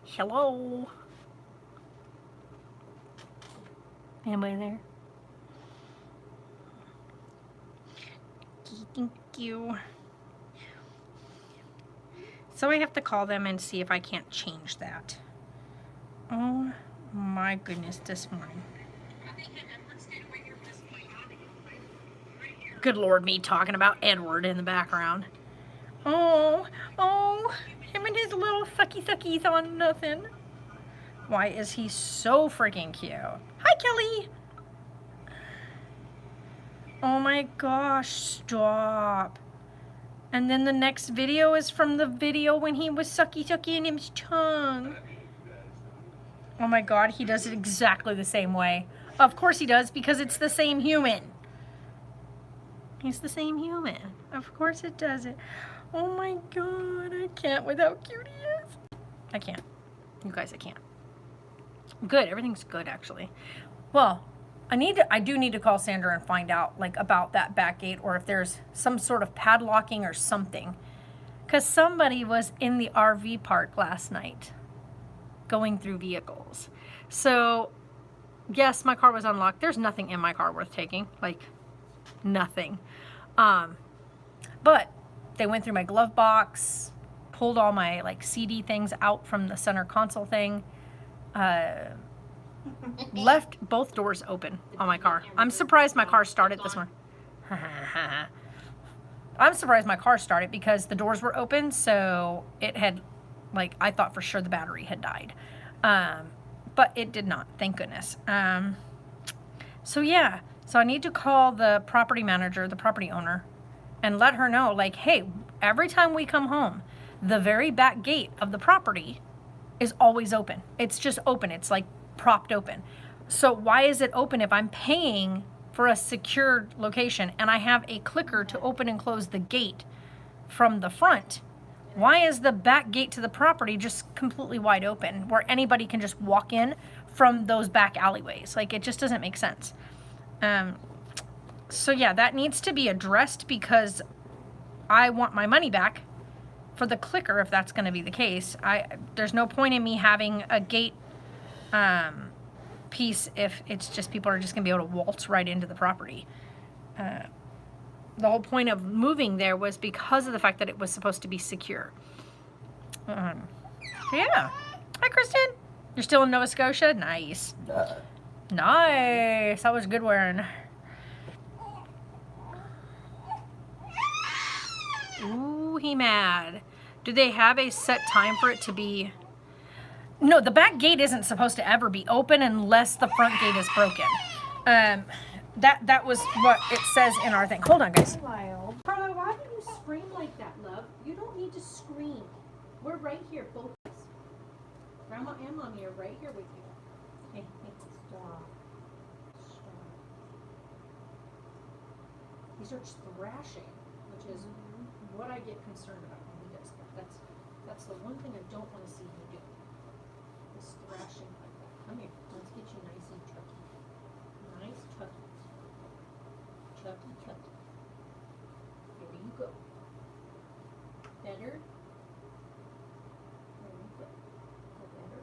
Hello? Anybody there? Thank you. So I have to call them and see if I can't change that. Oh my goodness, this morning. Good Lord, me talking about Edward in the background. Oh, him and his little suckies on nothing. Why is he so freaking cute? Hi, Kelly. Oh my gosh, stop. And then the next video is from the video when he was sucky in his tongue. Oh my God, he does it exactly the same way. Of course he does, because it's the same human. He's the same human. Of course it does it. Oh my God, I can't with how cute he is. I can't. You guys, I can't. Good, everything's good actually. Well, I do need to call Sandra and find out like about that back gate, or if there's some sort of padlocking or something. Because somebody was in the RV park last night going through vehicles. So yes, my car was unlocked. There's nothing in my car worth taking, like nothing. But they went through my glove box, pulled all my like CD things out from the center console thing, left both doors open on my car. I'm surprised my car started this morning. I'm surprised my car started because the doors were open, so it had, like, I thought for sure the battery had died. But it did not, thank goodness. So yeah, so I need to call the property manager, the property owner, and let her know, like, hey, every time we come home, the very back gate of the property is always open. It's just open. It's like propped open. So why is it open if I'm paying for a secured location and I have a clicker to open and close the gate from the front? Why is the back gate to the property just completely wide open where anybody can just walk in from those back alleyways? Like, it just doesn't make sense. So yeah, that needs to be addressed because I want my money back for the clicker if that's going to be the case. There's no point in me having a gate piece if it's just people are just going to be able to waltz right into the property. The whole point of moving there was because of the fact that it was supposed to be secure. So yeah. Hi, Kristen. You're still in Nova Scotia? Nice. Nice. That was good wearing. Ooh, he mad. Do they have a set time for it to be? No, the back gate isn't supposed to ever be open unless the front gate is broken. That was what it says in our thing. Hold on, guys. Carla, why do you scream like that, love? You don't need to scream. We're right here, both of us. Grandma and Mommy are right here with you. Hey, stop. He starts thrashing, which is what I get concerned about when he does that. That's the one thing I don't want to see him do. Is thrashing like that. Come here. Let's get you nice and tucky. Nice tucky. Tucky, tucky. Here you go. Better. There you go. Go better.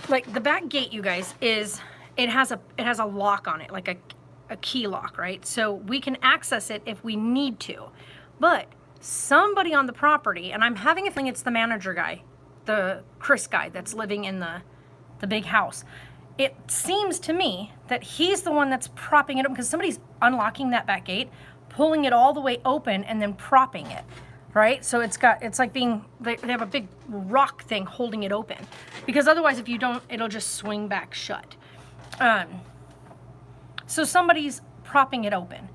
Like the back gate, you guys, it has a lock on it, like a key lock, right? So we can access it if we need to. But somebody on the property, and I'm having a feeling it's the manager guy, the Chris guy that's living in the big house. It seems to me that he's the one that's propping it up because somebody's unlocking that back gate, pulling it all the way open, and then propping it, right? So it's like being, they have a big rock thing holding it open. Because otherwise, if you don't, it'll just swing back shut. So somebody's propping it open,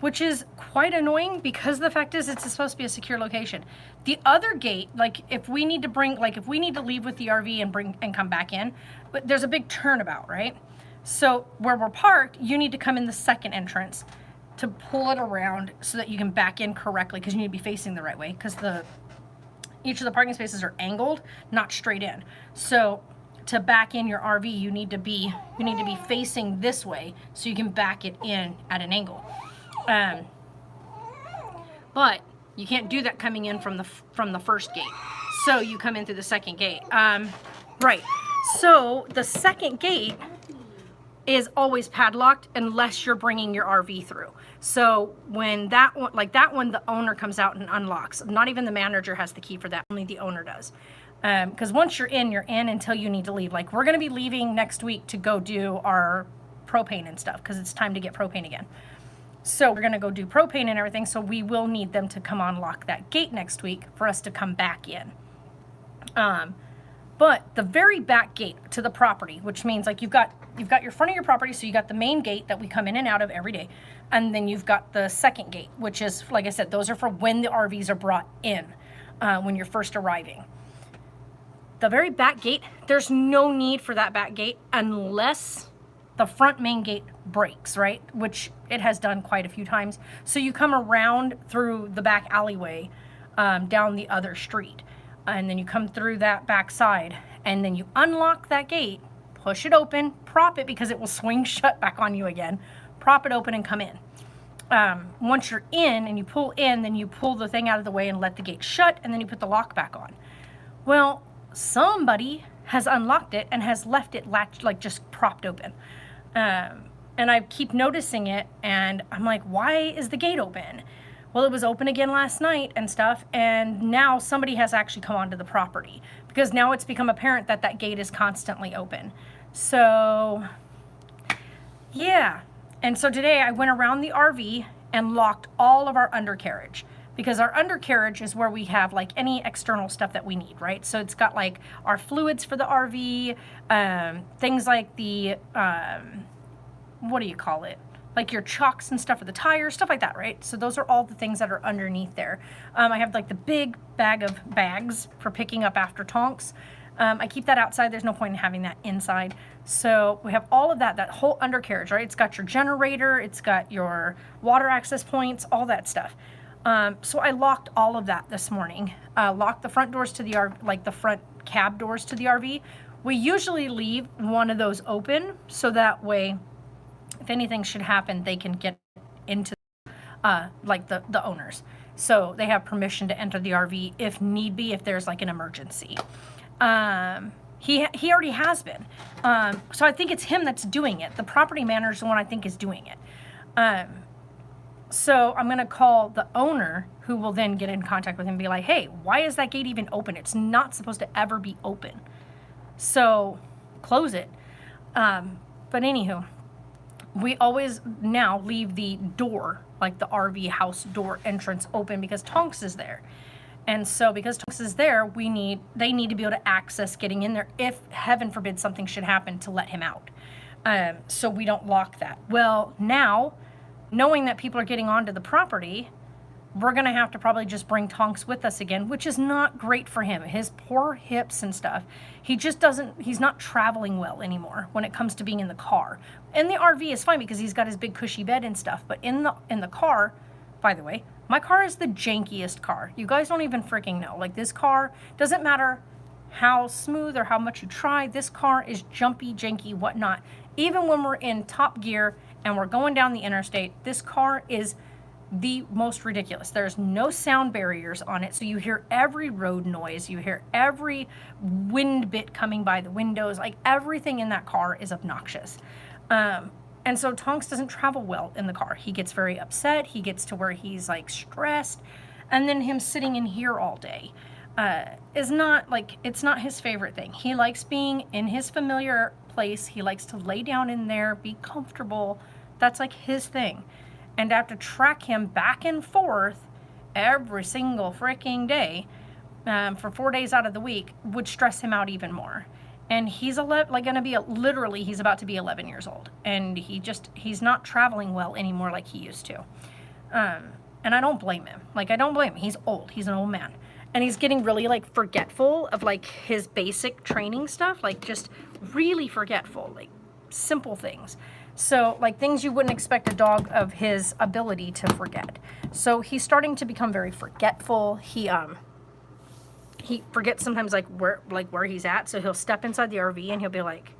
which is quite annoying because the fact is it's supposed to be a secure location. The other gate, like if we need to leave with the RV and come back in, but there's a big turnabout, right? So where we're parked, you need to come in the second entrance to pull it around so that you can back in correctly because you need to be facing the right way because each of the parking spaces are angled, not straight in. So to back in your RV, you need to be facing this way so you can back it in at an angle. But you can't do that coming in from the first gate. So you come in through the second gate. Right. So the second gate is always padlocked unless you're bringing your RV through. So when that one, like that one, the owner comes out and unlocks. Not even the manager has the key for that, only the owner does. Because once you're in until you need to leave. Like we're gonna be leaving next week to go do our propane and stuff because it's time to get propane again. So we're gonna go do propane and everything, so we will need them to come unlock that gate next week for us to come back in. But the very back gate to the property, which means like you've got your front of your property, so you got the main gate that we come in and out of every day, and then you've got the second gate, which is, like I said, those are for when the RVs are brought in, when you're first arriving. The very back gate, there's no need for that back gate unless the front main gate breaks, right? Which it has done quite a few times. So you come around through the back alleyway, down the other street. And then you come through that back side, and then you unlock that gate, push it open, prop it because it will swing shut back on you again, prop it open and come in. Once you're in and you pull in, then you pull the thing out of the way and let the gate shut, and then you put the lock back on. Well, somebody has unlocked it and has left it latched, like just propped open. And I keep noticing it, and I'm like, why is the gate open? Well, it was open again last night and stuff, and now somebody has actually come onto the property because now it's become apparent that that gate is constantly open. So, yeah. And so today I went around the RV and locked all of our undercarriage because our undercarriage is where we have like any external stuff that we need, right? So it's got like our fluids for the RV, things like the, what do you call it? Like your chocks and stuff for the tires, stuff like that, right? So those are all the things that are underneath there. I have like the big bag of bags for picking up after Tonks. I keep that outside. There's no point in having that inside. So we have all of that whole undercarriage, right? It's got your generator, it's got your water access points, all that stuff. So I locked all of that this morning. Locked the front doors to the RV, like the front cab doors to the RV. We usually leave one of those open so that way, if anything should happen, they can get into like the owners. So they have permission to enter the RV if need be, if there's like an emergency. He already has been. So I think it's him that's doing it. The property manager is the one I think is doing it. So I'm going to call the owner, who will then get in contact with him and be like, hey, why is that gate even open? It's not supposed to ever be open. So close it. But anywho, we always now leave the door, like the RV house door entrance open because Tonks is there. And so because Tonks is there, they need to be able to access getting in there if, heaven forbid, something should happen to let him out. So we don't lock that. Well, now, knowing that people are getting onto the property, we're going to have to probably just bring Tonks with us again, which is not great for him. His poor hips and stuff. He's not traveling well anymore when it comes to being in the car. In the RV is fine because he's got his big cushy bed and stuff, but in the car, by the way, my car is the jankiest car. You guys don't even freaking know. Like, this car, doesn't matter how smooth or how much you try, this car is jumpy, janky, whatnot. Even when we're in top gear and we're going down the interstate, this car is the most ridiculous. There's no sound barriers on it, so you hear every road noise, you hear every wind bit coming by the windows, like everything in that car is obnoxious. And so Tonks doesn't travel well in the car. He gets very upset, he gets to where he's like stressed, and then him sitting in here all day is not like, it's not his favorite thing. He likes being in his familiar place, he likes to lay down in there, be comfortable. That's like his thing. And to have to track him back and forth every single freaking day for 4 days out of the week would stress him out even more. And he's literally he's about to be 11 years old, and he's not traveling well anymore like he used to. And I don't blame him. Like, I don't blame him. He's old. He's an old man, and he's getting really like forgetful of like his basic training stuff, like just really forgetful, like simple things. So like things you wouldn't expect a dog of his ability to forget. So he's starting to become very forgetful. He forgets sometimes like where he's at. So he'll step inside the RV and he'll be like,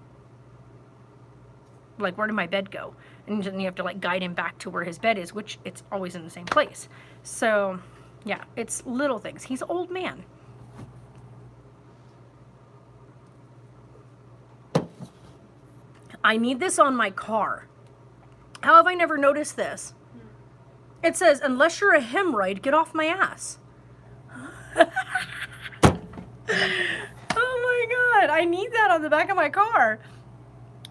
where did my bed go? And then you have to like guide him back to where his bed is, which it's always in the same place. So yeah, it's little things. He's an old man. I need this on my car. How have I never noticed this? It says, unless you're a hemorrhoid, get off my ass. Oh my God, I need that on the back of my car.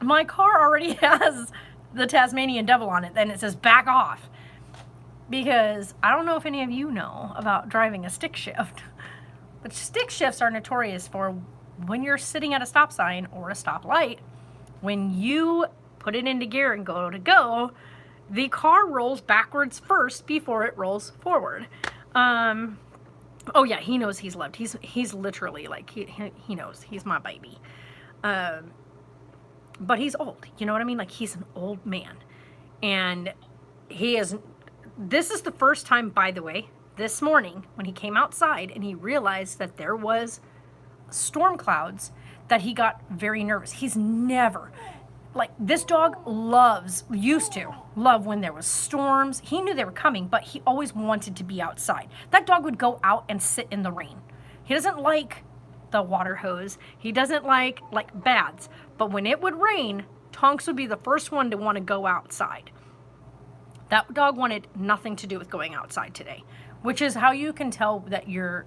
My car already has the Tasmanian devil on it, then it says back off. Because I don't know if any of you know about driving a stick shift, but stick shifts are notorious for when you're sitting at a stop sign or a stoplight, when you put it into gear and go, the car rolls backwards first before it rolls forward. Oh yeah, he knows he's loved. He's literally like, he knows he's my baby. But he's old, you know what I mean? Like, he's an old man. And this is the first time, by the way, this morning when he came outside and he realized that there was storm clouds, that he got very nervous. He's never, like, this dog used to love when there was storms. He knew they were coming, but he always wanted to be outside. That dog would go out and sit in the rain. He doesn't like the water hose. He doesn't like baths. But when it would rain, Tonks would be the first one to want to go outside. That dog wanted nothing to do with going outside today, which is how you can tell that your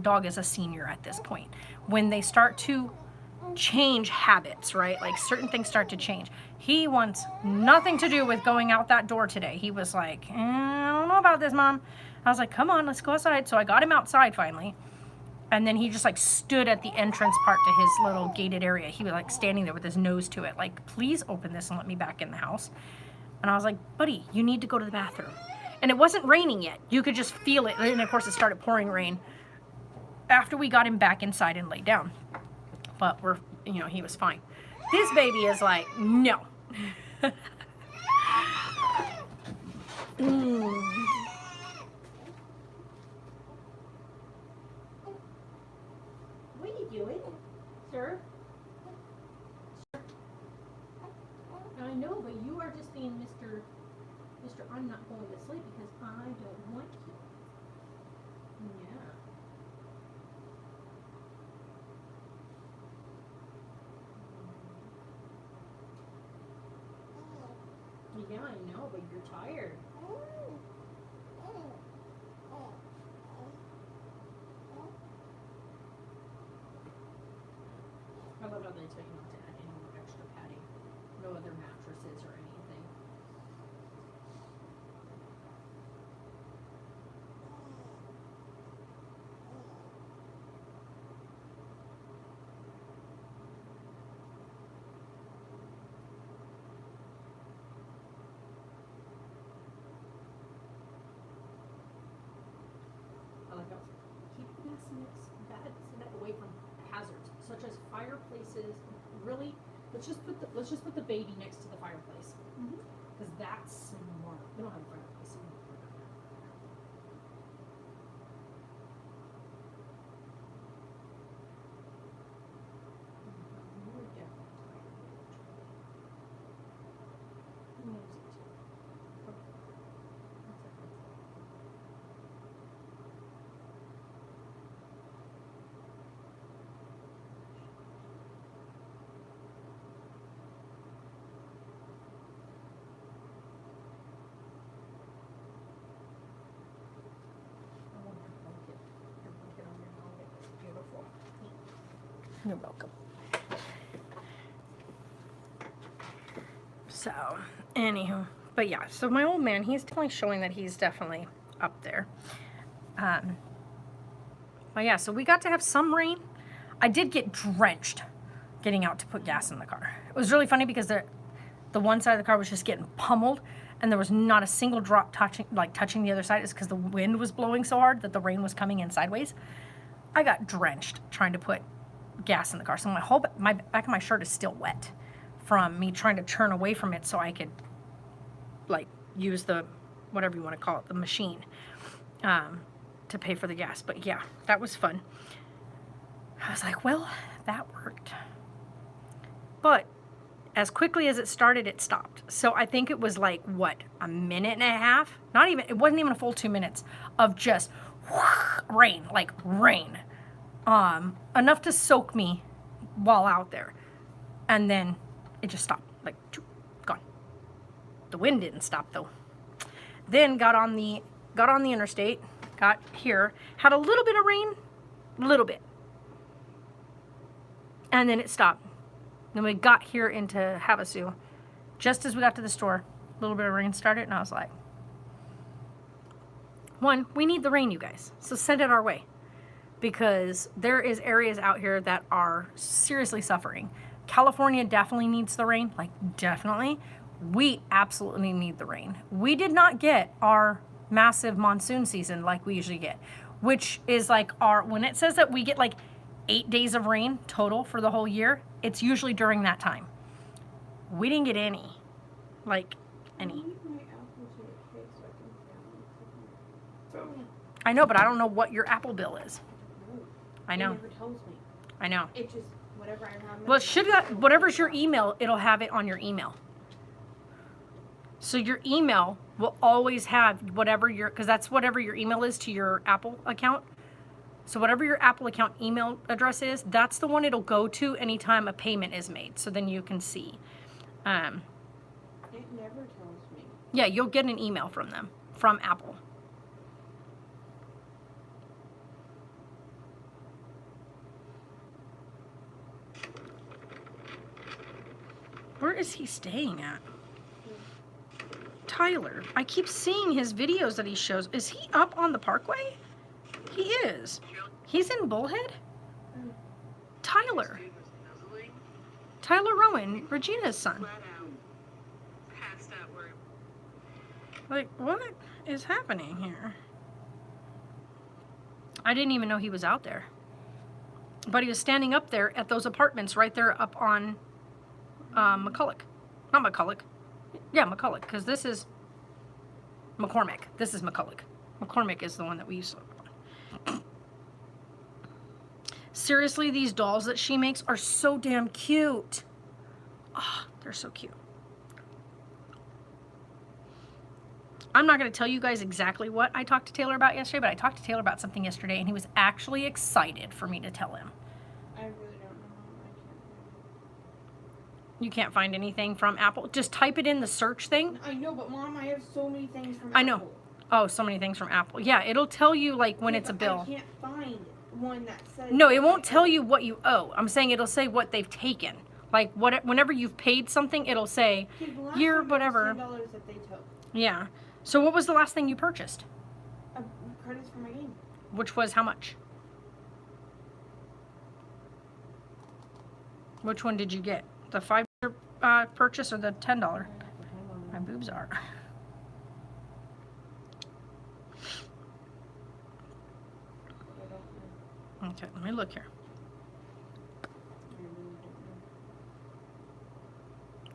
dog is a senior at this point. When they start to change habits, right? Like, certain things start to change. He wants nothing to do with going out that door today. He was like, I don't know about this, Mom. I was like, come on, let's go outside. So I got him outside finally. And then he just like stood at the entrance part to his little gated area. He was like standing there with his nose to it, like, please open this and let me back in the house. And I was like, buddy, you need to go to the bathroom. And it wasn't raining yet. You could just feel it. And of course it started pouring rain after we got him back inside and laid down. But he was fine. This baby is like, no. What are you doing, sir? I know, but you are just being Mr. I'm not going to sleep because I don't want to. Yeah. Yeah, I know, but you're tired. I love how they tell you not to add any more extra padding. No other mattresses or anything. I like how keep the bassinet away from hazards such as fireplaces. Really, let's just put the baby next to the fireplace, because that's smart. We don't have a fireplace. You're welcome. So, anywho, but yeah, so my old man, he's definitely showing that he's definitely up there. But yeah, so we got to have some rain. I did get drenched getting out to put gas in the car. It was really funny because the one side of the car was just getting pummeled, and there was not a single drop touching the other side. It's because the wind was blowing so hard that the rain was coming in sideways. I got drenched trying to put gas in the car, so my back of my shirt is still wet from me trying to turn away from it so I could like use the whatever you want to call it, the machine, to pay for the gas. But yeah, that was fun. I was like, well, that worked. But as quickly as it started, it stopped. So I think it was like, what, a minute and a half? Not even, it wasn't even a full 2 minutes of just rain, like rain. Enough to soak me while out there. And then it just stopped, like, gone. The wind didn't stop though. Then got on the interstate, got here, had a little bit of rain, little bit. And then it stopped. Then we got here into Havasu. Just as we got to the store, a little bit of rain started, and I was like, one, we need the rain, you guys, so send it our way. Because there is areas out here that are seriously suffering. California definitely needs the rain, like definitely. We absolutely need the rain. We did not get our massive monsoon season like we usually get, which is like when it says that we get like 8 days of rain total for the whole year, it's usually during that time. We didn't get any, like any. I know, but I don't know what your Apple bill is. I know. It never tells me. I know. It just, whatever I have. Well, it should have, whatever's your email, it'll have it on your email. So your email will always have whatever because that's whatever your email is to your Apple account. So whatever your Apple account email address is, that's the one it'll go to anytime a payment is made. So then you can see. It never tells me. Yeah, you'll get an email from them, from Apple. Where is he staying at? Tyler. I keep seeing his videos that he shows. Is he up on the Parkway? He is. He's in Bullhead? Tyler. Tyler Rowan, Regina's son. Like, what is happening here? I didn't even know he was out there. But he was standing up there at those apartments right there up on McCulloch. Not McCulloch. Yeah, McCulloch, because this is McCormick. This is McCulloch. McCormick is the one that we used to live on. Seriously, these dolls that she makes are so damn cute. Oh, they're so cute. I'm not going to tell you guys exactly what I talked to Taylor about yesterday, but I talked to Taylor about something yesterday, and he was actually excited for me to tell him. I really don't know. You can't find anything from Apple? Just type it in the search thing. I know, but Mom, I have so many things from Apple. I know. Oh, so many things from Apple. Yeah, it'll tell you like when it's a bill. I can't find one that says... No, it won't tell you what you owe. I'm saying it'll say what they've taken. Like whenever you've paid something, it'll say your whatever. $10 that they took. Yeah. So what was the last thing you purchased? Credits for my game. Which was how much? Which one did you get? The $5 purchase or the $10? My boobs are. Okay, let me look here.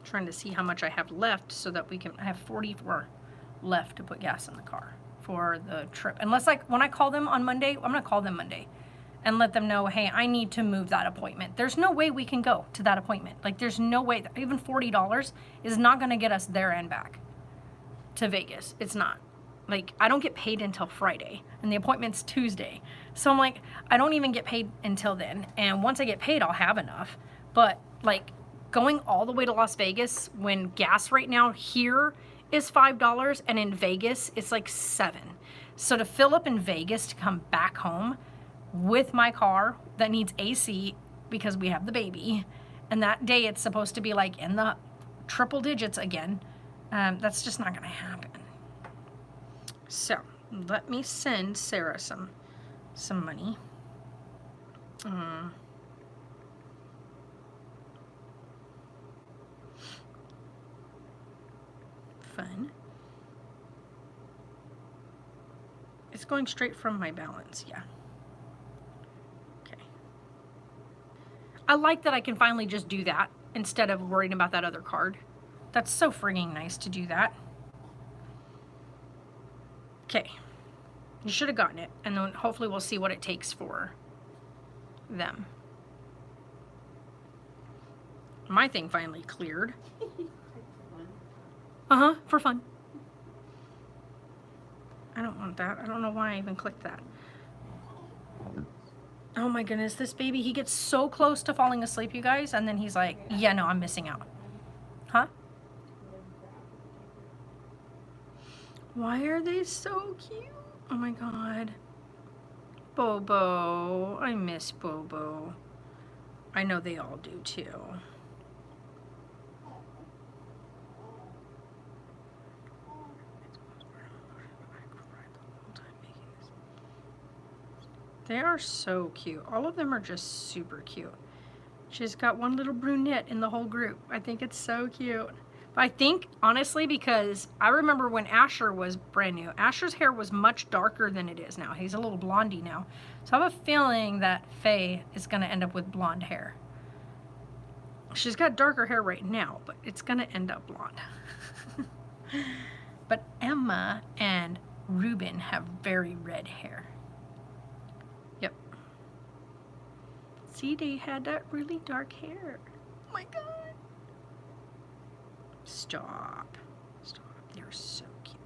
Trying to see how much I have left so that we can I have 44 left to put gas in the car for the trip. Unless when I call them on Monday, I'm gonna call them Monday and let them know, hey, I need to move that appointment. There's no way we can go to that appointment. Like there's no way that even $40 is not gonna get us there and back to Vegas. It's not. Like I don't get paid until Friday and the appointment's Tuesday. So I'm like, I don't even get paid until then. And once I get paid, I'll have enough. But like going all the way to Las Vegas when gas right now here is $5 and in Vegas it's like $7. So to fill up in Vegas to come back home with my car that needs AC because we have the baby, and that day it's supposed to be like in the triple digits again, that's just not gonna happen. So let me send Sarah some money. Fun. It's going straight from my balance, yeah. Okay. I like that I can finally just do that instead of worrying about that other card. That's so frigging nice to do that. Okay. You should have gotten it, and then hopefully we'll see what it takes for them. My thing finally cleared. Fun. For fun. I don't want that. I don't know why I even clicked that. Oh my goodness, this baby, he gets so close to falling asleep, you guys, and then he's like, yeah, no, I'm missing out. Huh? Why are they so cute? Oh my god. Bobo. I miss Bobo. I know they all do too. They are so cute. All of them are just super cute. She's got one little brunette in the whole group. I think it's so cute. But I think, honestly, because I remember when Asher was brand new, Asher's hair was much darker than it is now. He's a little blondie now. So I have a feeling that Faye is going to end up with blonde hair. She's got darker hair right now, but it's going to end up blonde. But Emma and Ruben have very red hair. Yep. See, they had that really dark hair. Oh my god. Stop. Stop. They're so cute.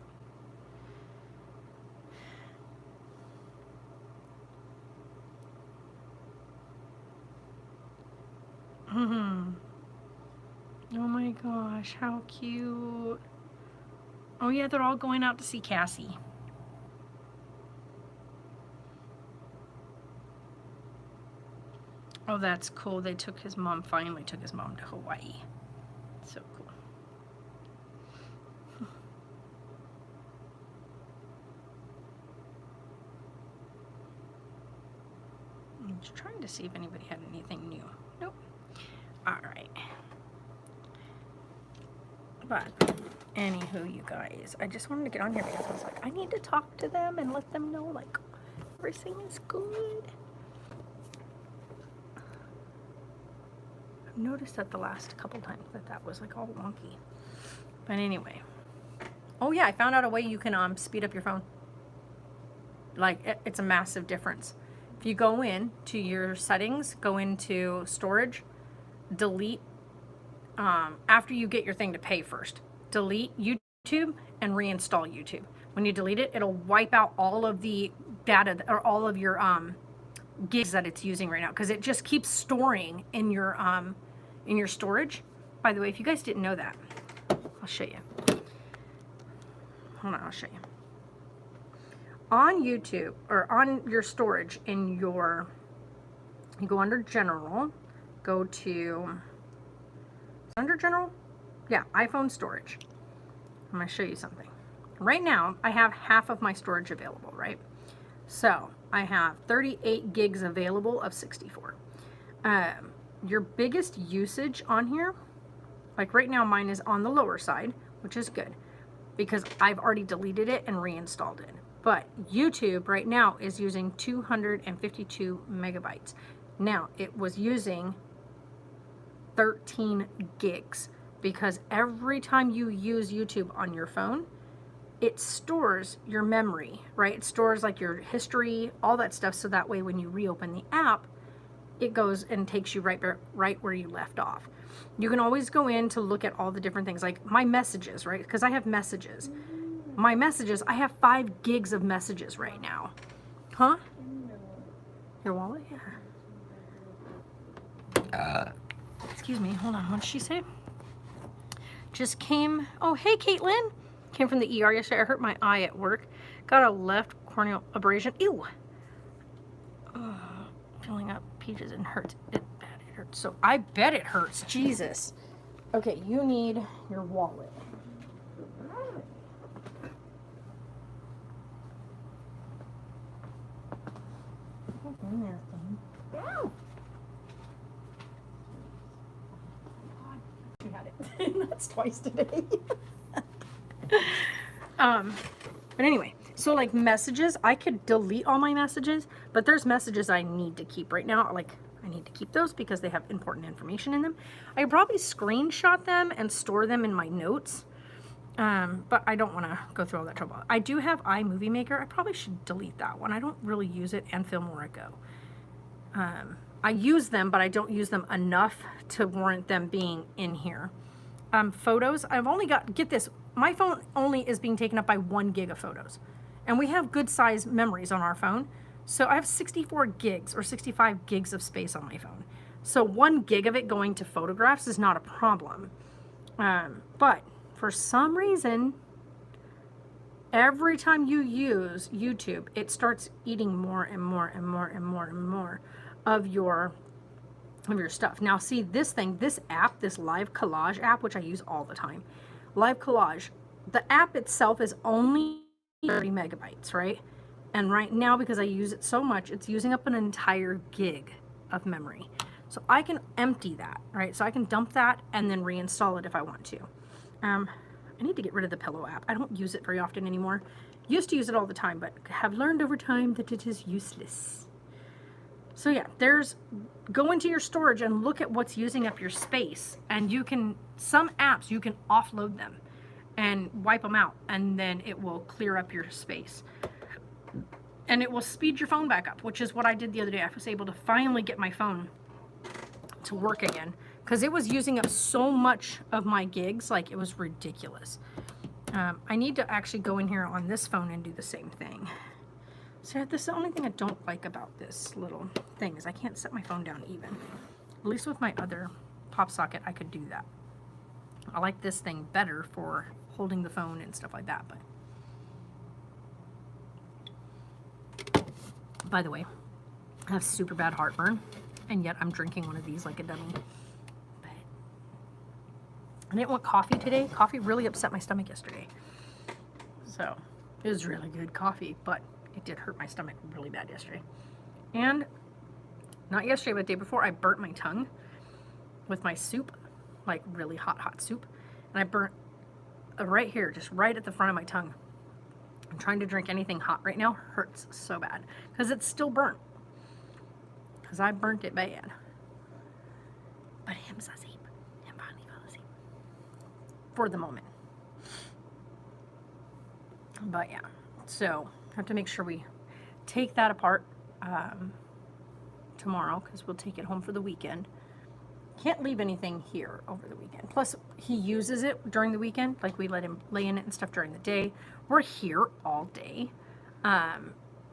Oh my gosh, how cute. Oh yeah, they're all going out to see Cassie. Oh, that's cool. They finally took his mom to Hawaii. So cool. I'm just trying to see if anybody had anything new. Nope. All right. But anywho, you guys, I just wanted to get on here because I was like, I need to talk to them and let them know like everything is good. I've noticed that the last couple times that was like all wonky. But anyway. Oh yeah, I found out a way you can speed up your phone. Like it's a massive difference. If you go in to your settings, go into storage, delete after you get your thing to pay first, delete YouTube and reinstall YouTube. When you delete it, it'll wipe out all of the data or all of your gigs that it's using right now because it just keeps storing in your storage. By the way, if you guys didn't know that, I'll show you. Hold on, I'll show you. On YouTube or on your storage in your, you go under general, go to, under general? Yeah, iPhone storage. I'm going to show you something. Right now, I have half of my storage available, right? So I have 38 gigs available of 64. Your biggest usage on here, like right now mine is on the lower side, which is good because I've already deleted it and reinstalled it. But YouTube right now is using 252 megabytes. Now it was using 13 gigs because every time you use YouTube on your phone, it stores your memory, right? It stores like your history, all that stuff. So that way when you reopen the app, it goes and takes you right where you left off. You can always go in to look at all the different things like my messages, right? Because I have messages. My messages, I have 5 gigs of messages right now. Huh? Your wallet? Yeah. Excuse me, hold on, what did she say? Just came, oh, hey, Caitlin. Came from the ER yesterday. I hurt my eye at work. Got a left corneal abrasion. Ew. Filling up pages and hurts. It hurts. So I bet it hurts. Jesus. Okay, you need your wallet. What's in there, thing? Ow. You had it. That's twice today. But anyway, so like messages, I could delete all my messages, but there's messages I need to keep right now. Like I need to keep those because they have important information in them. I could probably screenshot them and store them in my notes. But I don't want to go through all that trouble. I do have iMovie Maker. I probably should delete that one. I don't really use it, and Filmora Go. I use them, but I don't use them enough to warrant them being in here. Photos, I've only got, get this, my phone only is being taken up by 1 gig of photos. And we have good size memories on our phone. So I have 64 gigs or 65 gigs of space on my phone. So 1 gig of it going to photographs is not a problem. But for some reason, every time you use YouTube, it starts eating more and more and more and more and more of your stuff. Now see this thing, this app, this Live Collage app, which I use all the time. Live Collage, the app itself is only 30 megabytes, right? And right now, because I use it so much, it's using up an entire gig of memory. So I can empty that, right? So I can dump that and then reinstall it if I want to. I need to get rid of the Pillow app. I don't use it very often anymore. Used to use it all the time, but have learned over time that it is useless. So yeah, go into your storage and look at what's using up your space. And you can, some apps, you can offload them and wipe them out, and then it will clear up your space. And it will speed your phone back up, which is what I did the other day. I was able to finally get my phone to work again, because it was using up so much of my gigs, like it was ridiculous. I need to actually go in here on this phone and do the same thing. So this is the only thing I don't like about this little thing, is I can't set my phone down even. At least with my other pop socket, I could do that. I like this thing better for holding the phone and stuff like that. But by the way, I have super bad heartburn, and yet I'm drinking one of these like a dummy. But I didn't want coffee today. Coffee really upset my stomach yesterday. So it was really good coffee, but it did hurt my stomach really bad yesterday. And not yesterday, but the day before, I burnt my tongue with my soup, like really hot soup. And I burnt right here, just right at the front of my tongue. I'm trying to drink anything hot right now. Hurts so bad because it's still burnt. Because I burnt it bad. But him's asleep. Him finally fell asleep. For the moment. But yeah, so have to make sure we take that apart tomorrow, because we'll take it home for the weekend. Can't leave anything here over the weekend. Plus, he uses it during the weekend. Like, we let him lay in it and stuff during the day. We're here all day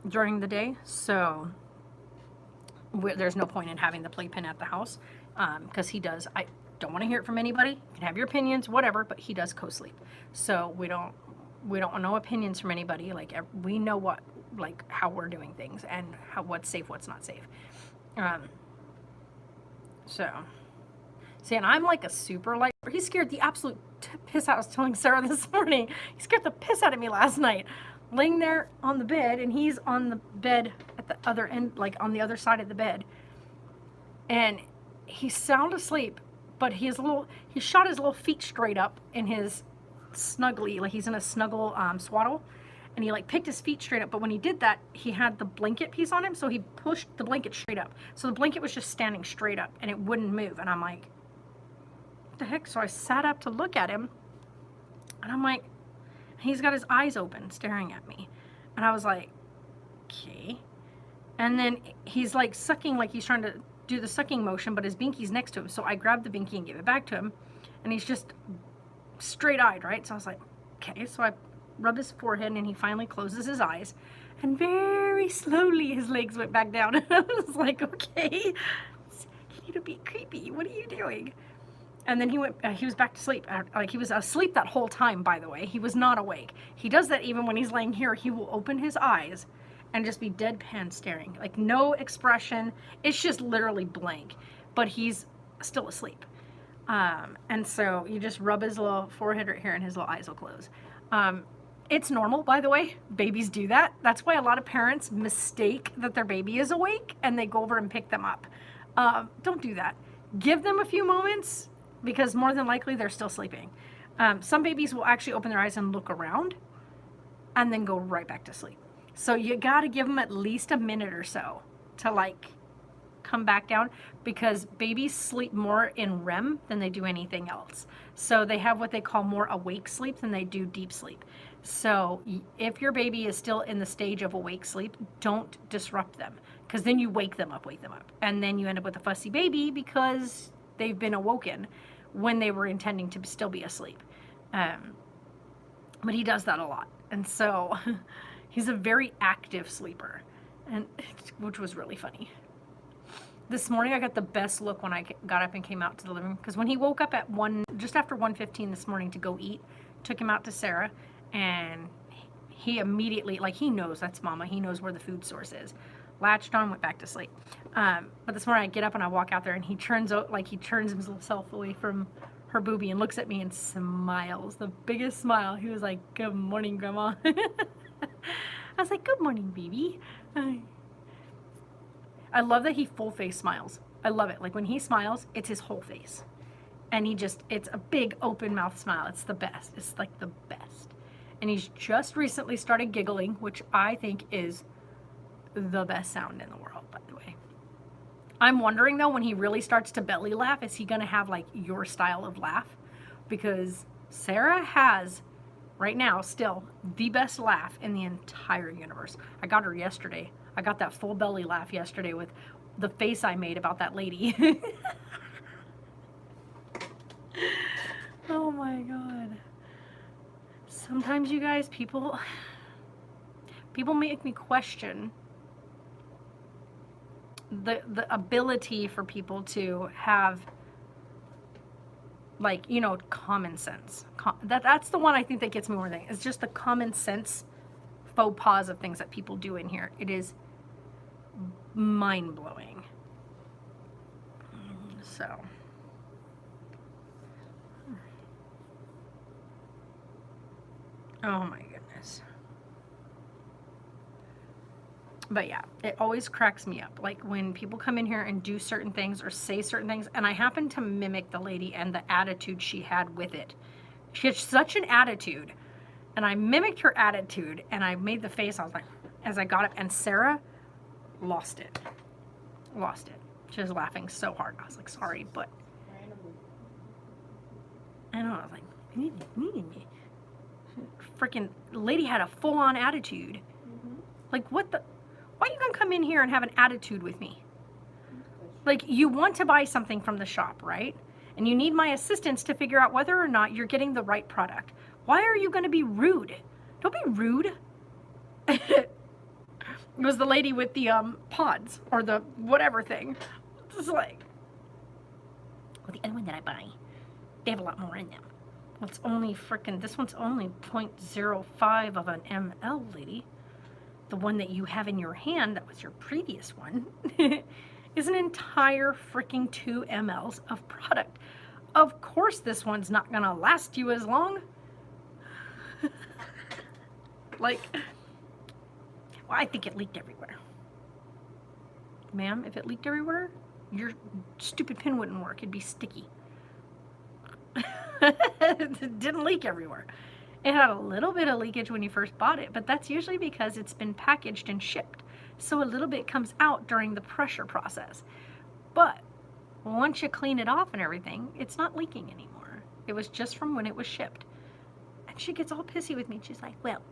during the day, so there's no point in having the playpen at the house, because he does. I don't want to hear it from anybody. You can have your opinions, whatever, but he does co-sleep. So we don't want no opinions from anybody. Like, we know what, like, how we're doing things and what's safe, what's not safe. So, see, and I'm like a super light. He scared the absolute piss out. I was telling Sarah this morning. He scared the piss out of me last night, laying there on the bed, and he's on the bed at the other end, like on the other side of the bed, and he's sound asleep, but he shot his little feet straight up in his snuggly, like he's in a snuggle swaddle, and he like picked his feet straight up. But when he did that, he had the blanket piece on him, so he pushed the blanket straight up. So the blanket was just standing straight up, and it wouldn't move. And I'm like, what the heck? So I sat up to look at him, and I'm like, he's got his eyes open, staring at me, and I was like, okay. And then he's like sucking, like he's trying to do the sucking motion, but his binky's next to him. So I grabbed the binky and gave it back to him, and he's just straight-eyed, right? So I was like, okay. So I rubbed his forehead, and he finally closes his eyes, and very slowly his legs went back down. And I was like, okay, you to be creepy. What are you doing? And then he was back to sleep. Like, he was asleep that whole time, by the way. He was not awake. He does that even when he's laying here. He will open his eyes and just be deadpan staring, like no expression. It's just literally blank, but he's still asleep. And so you just rub his little forehead right here, and his little eyes will close. It's normal, by the way. Babies do that. That's why a lot of parents mistake that their baby is awake, and they go over and pick them up. Don't do that. Give them a few moments, because more than likely they're still sleeping. Some babies will actually open their eyes and look around, and then go right back to sleep. So you got to give them at least a minute or so to like come back down, because babies sleep more in REM than they do anything else. So they have what they call more awake sleep than they do deep sleep. So if your baby is still in the stage of awake sleep, don't disrupt them, because then you wake them up, and then you end up with a fussy baby because they've been awoken when they were intending to still be asleep. But he does that a lot, and so he's a very active sleeper, and which was really funny. This morning I got the best look when I got up and came out to the living room, because when he woke up at just after 1:15 this morning to go eat, took him out to Sarah, and he immediately, like, he knows that's Mama. He knows where the food source is. Latched on, went back to sleep. But this morning I get up and I walk out there, and he turns himself away from her boobie and looks at me and smiles, the biggest smile. He was like, "Good morning, Grandma." I was like, "Good morning, baby." I love that he full face smiles. I love it. Like, when he smiles, it's his whole face. And it's a big open mouth smile. It's the best. It's like the best. And he's just recently started giggling, which I think is the best sound in the world, by the way. I'm wondering, though, when he really starts to belly laugh, is he going to have, like, your style of laugh? Because Sarah has, right now, still, the best laugh in the entire universe. I got her yesterday. I got that full belly laugh yesterday with the face I made about that lady. Oh my God. Sometimes, you guys, people make me question the ability for people to have, like, you know, common sense. That's the one I think that gets me more than it's just the common sense faux pas of things that people do in here. It is mind-blowing. So oh my goodness. But yeah, it always cracks me up. Like, when people come in here and do certain things or say certain things, and I happen to mimic the lady and the attitude she had with it. She had such an attitude, and I mimicked her attitude, and I made the face. I was like, as I got up, and Sarah lost it. She was laughing so hard. I was like, sorry, but I know. I was like, freaking lady had a full-on attitude. Like, what the? Why are you gonna come in here and have an attitude with me? Like, you want to buy something from the shop, right? And you need my assistance to figure out whether or not you're getting the right product. Why are you gonna be rude? Don't be rude. It was the lady with the pods, or the whatever thing. It's like, well, the other one that I buy, they have a lot more in them. Well, it's only this one's only 0.05 of an ml, lady. The one that you have in your hand, that was your previous one, is an entire freaking 2 mLs of product. Of course this one's not gonna last you as long. Like, well, I think it leaked everywhere. Ma'am, if it leaked everywhere, your stupid pin wouldn't work. It'd be sticky. It didn't leak everywhere. It had a little bit of leakage when you first bought it, but that's usually because it's been packaged and shipped. So a little bit comes out during the pressure process. But once you clean it off and everything, it's not leaking anymore. It was just from when it was shipped. And she gets all pissy with me. She's like, well,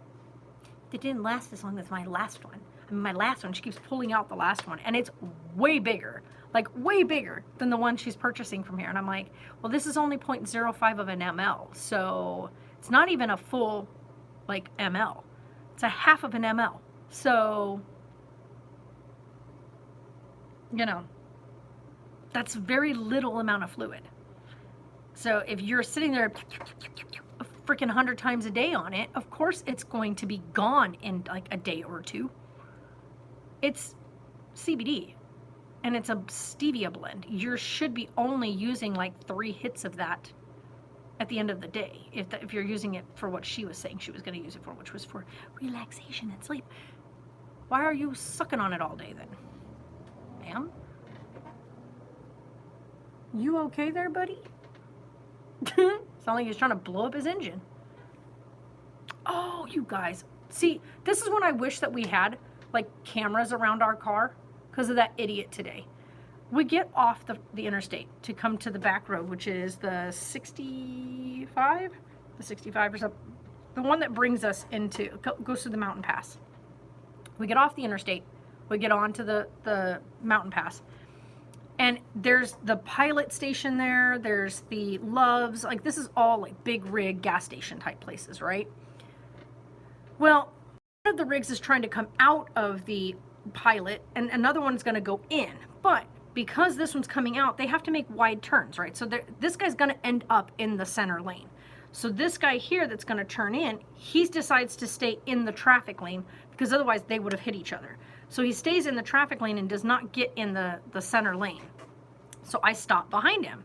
it didn't last as long as my last one. I mean, my last one, she keeps pulling out the last one, and it's way bigger. Like, way bigger than the one she's purchasing from here. And I'm like, well, this is only 0.05 of an ml. So it's not even a full, like, ml. It's a half of an ml. So, you know, that's very little amount of fluid. So if you're sitting there a freaking 100 times a day on it, of course it's going to be gone in, like, a day or two. It's CBD. And it's a stevia blend. You should be only using like 3 hits of that at the end of the day. If you're using it for what she was saying she was going to use it for, which was for relaxation and sleep. Why are you sucking on it all day then? Ma'am? You okay there, buddy? Sound like he's trying to blow up his engine. Oh, you guys. See, this is when I wish that we had like cameras around our car. Because of that idiot today. We get off the interstate to come to the back road, which is the 65? The 65 or something. the one that brings us into, goes through the mountain pass. We get off the interstate, we get onto the mountain pass, and there's the Pilot station there, there's the Love's, like this is all like big rig gas station type places, right? Well, one of the rigs is trying to come out of the Pilot and another one's going to go in, but because this one's coming out, they have to make wide turns, right? So this guy's going to end up in the center lane. So this guy here that's going to turn in, he decides to stay in the traffic lane because otherwise they would have hit each other. So he stays in the traffic lane and does not get in the center lane. So I stop behind him.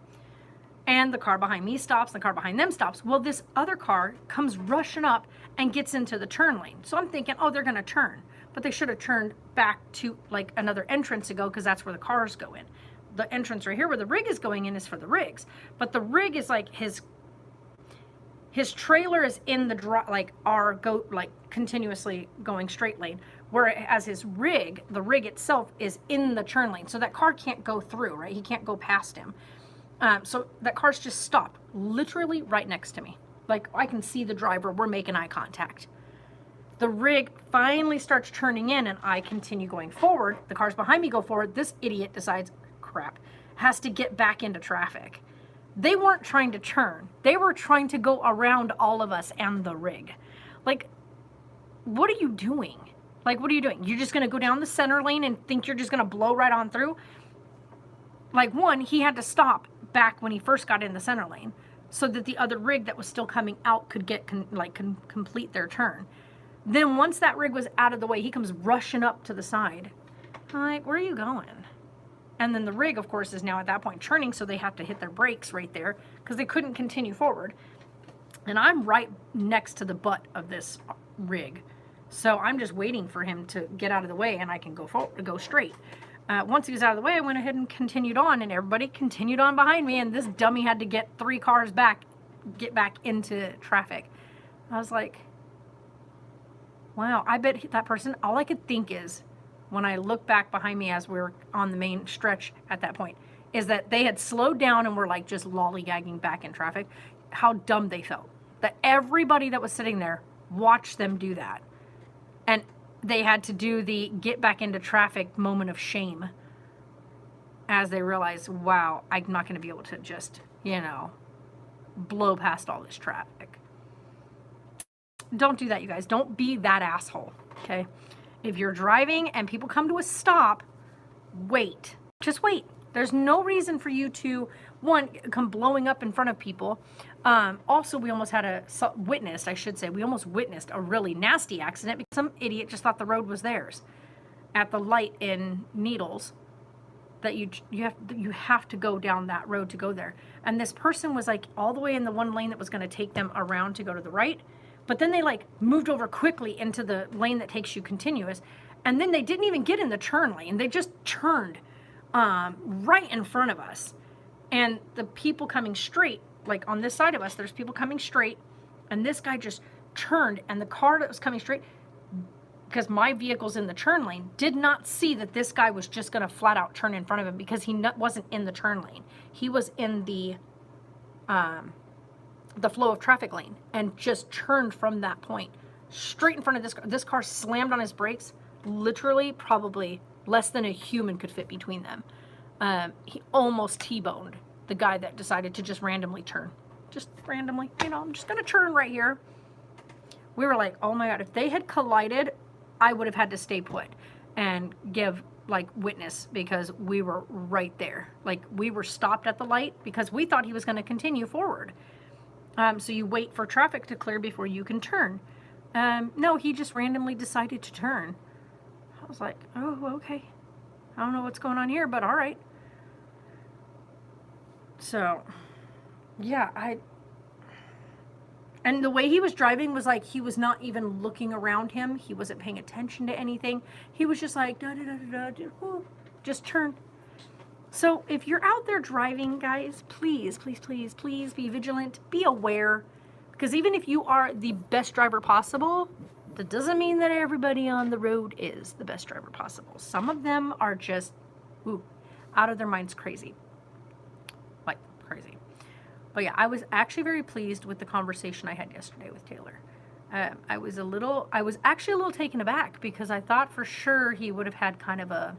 And the car behind me stops, the car behind them stops. Well, this other car comes rushing up and gets into the turn lane. So I'm thinking, oh, they're going to turn. But they should have turned back to like another entrance to go because that's where the cars go in. The entrance right here where the rig is going in is for the rigs. But the rig is like his trailer is in the continuously going straight lane, whereas his rig, the rig itself, is in the turn lane. So that car can't go through, right? He can't go past him. So that car's just stopped, literally right next to me. Like I can see the driver, we're making eye contact. The rig finally starts turning in and I continue going forward. The cars behind me go forward. This idiot decides, crap, has to get back into traffic. They weren't trying to turn. They were trying to go around all of us and the rig. Like, what are you doing? Like, what are you doing? You're just going to go down the center lane and think you're just going to blow right on through? Like, one, he had to stop back when he first got in the center lane so that the other rig that was still coming out could get complete their turn. Then once that rig was out of the way, he comes rushing up to the side. I'm like, where are you going? And then the rig, of course, is now at that point turning, so they have to hit their brakes right there because they couldn't continue forward. And I'm right next to the butt of this rig. So I'm just waiting for him to get out of the way and I can go straight. Once he was out of the way, I went ahead and continued on, and everybody continued on behind me, and this dummy had to get 3 cars back, get back into traffic. I was like, wow, I bet that person, all I could think is, when I look back behind me as we were on the main stretch at that point, is that they had slowed down and were like just lollygagging back in traffic. How dumb they felt. That everybody that was sitting there watched them do that. And they had to do the get back into traffic moment of shame as they realized, wow, I'm not going to be able to just, blow past all this traffic. Don't do that, you guys. Don't be that asshole, okay? If you're driving and people come to a stop, wait. Just wait. There's no reason for you to, one, come blowing up in front of people. Also, we almost had we almost witnessed a really nasty accident because some idiot just thought the road was theirs at the light in Needles, that you have to go down that road to go there. And this person was like all the way in the one lane that was going to take them around to go to the right. But then they like moved over quickly into the lane that takes you continuous. And then they didn't even get in the turn lane. They just turned right in front of us. And the people coming straight, like on this side of us, there's people coming straight. And this guy just turned. And the car that was coming straight, because my vehicle's in the turn lane, did not see that this guy was just going to flat out turn in front of him because he wasn't in the turn lane. He was in the flow of traffic lane and just turned from that point straight in front of this car. This car slammed on his brakes. Literally, probably less than a human could fit between them. He almost T-boned the guy that decided to just randomly turn. Just randomly, I'm just going to turn right here. We were like, oh my God, if they had collided, I would have had to stay put and give witness because we were right there. Like we were stopped at the light because we thought he was going to continue forward. So you wait for traffic to clear before you can turn. No, he just randomly decided to turn. I was like, oh, okay. I don't know what's going on here, but all right. So, yeah, and the way he was driving was like he was not even looking around him. He wasn't paying attention to anything. He was just like, just turn. So if you're out there driving, guys, please, please, please, please be vigilant. Be aware. Because even if you are the best driver possible, that doesn't mean that everybody on the road is the best driver possible. Some of them are just, out of their minds crazy. Like, crazy. But yeah, I was actually very pleased with the conversation I had yesterday with Taylor. I was actually a little taken aback because I thought for sure he would have had kind of a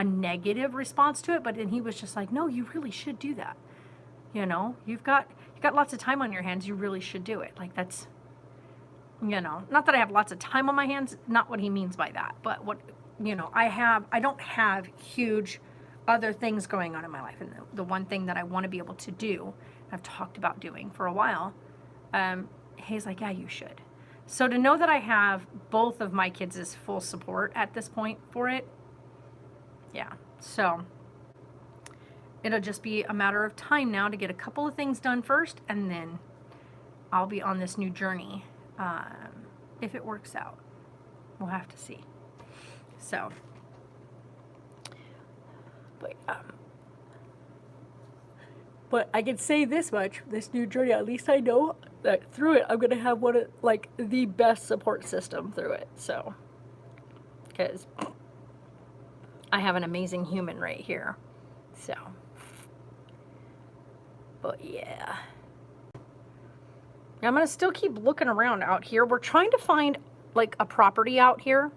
negative response to it, but then he was just like, no, you really should do that. You know, you've got lots of time on your hands. You really should do it. Like that's, you know, not that I have lots of time on my hands, not what he means by that, but what, you know, I don't have huge other things going on in my life. And the one thing that I want to be able to do, I've talked about doing for a while, he's like, yeah, you should. So to know that I have both of my kids' full support at this point for it, yeah. So it'll just be a matter of time now to get a couple of things done first, and then I'll be on this new journey. If it works out, we'll have to see. So, but I can say this much: this new journey, at least I know that through it, I'm gonna have one of like the best support system through it. So, because I have an amazing human right here. So, but yeah. I'm going to still keep looking around out here. We're trying to find like a property out here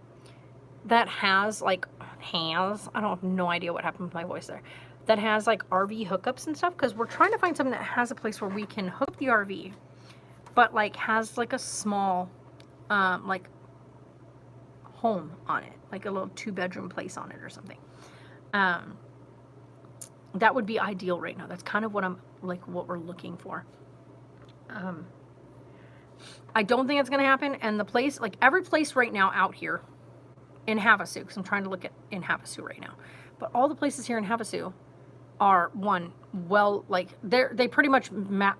that has like, I don't have no idea what happened with my voice there, that has like RV hookups and stuff, because we're trying to find something that has a place where we can hook the RV, but like has like a small like home on it, like a little 2-bedroom place on it or something. That would be ideal right now. That's kind of what what we're looking for. I don't think it's going to happen. And the place, like every place right now out here in Havasu, because I'm trying to look at in Havasu right now, but all the places here in Havasu are they pretty much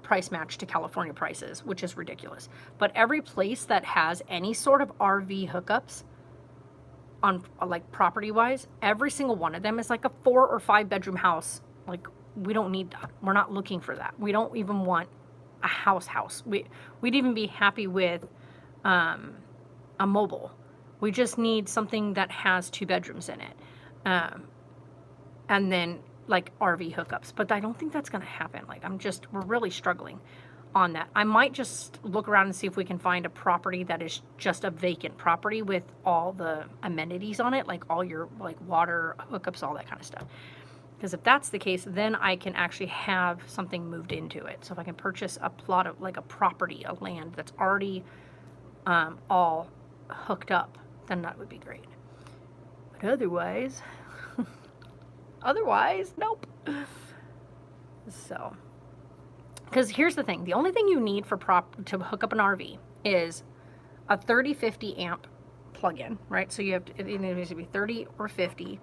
price match to California prices, which is ridiculous. But every place that has any sort of RV hookups on like property wise, every single one of them is like a 4 or 5 bedroom house. Like we don't need that. We're not looking for that. We don't even want a house. We'd even be happy with a mobile. We just need something that has 2 bedrooms in it, and then like RV hookups. But I don't think that's going to happen. Like we're really struggling on that. I might just look around and see if we can find a property that is just a vacant property with all the amenities on it, like all your like water hookups, all that kind of stuff. Because if that's the case, then I can actually have something moved into it. So if I can purchase a plot of like a property, a land that's already all hooked up, then that would be great. But otherwise, nope. So, because here's the thing. The only thing you need to hook up an RV is a 30-50 amp plug-in, right? So it needs to be 30 or 50.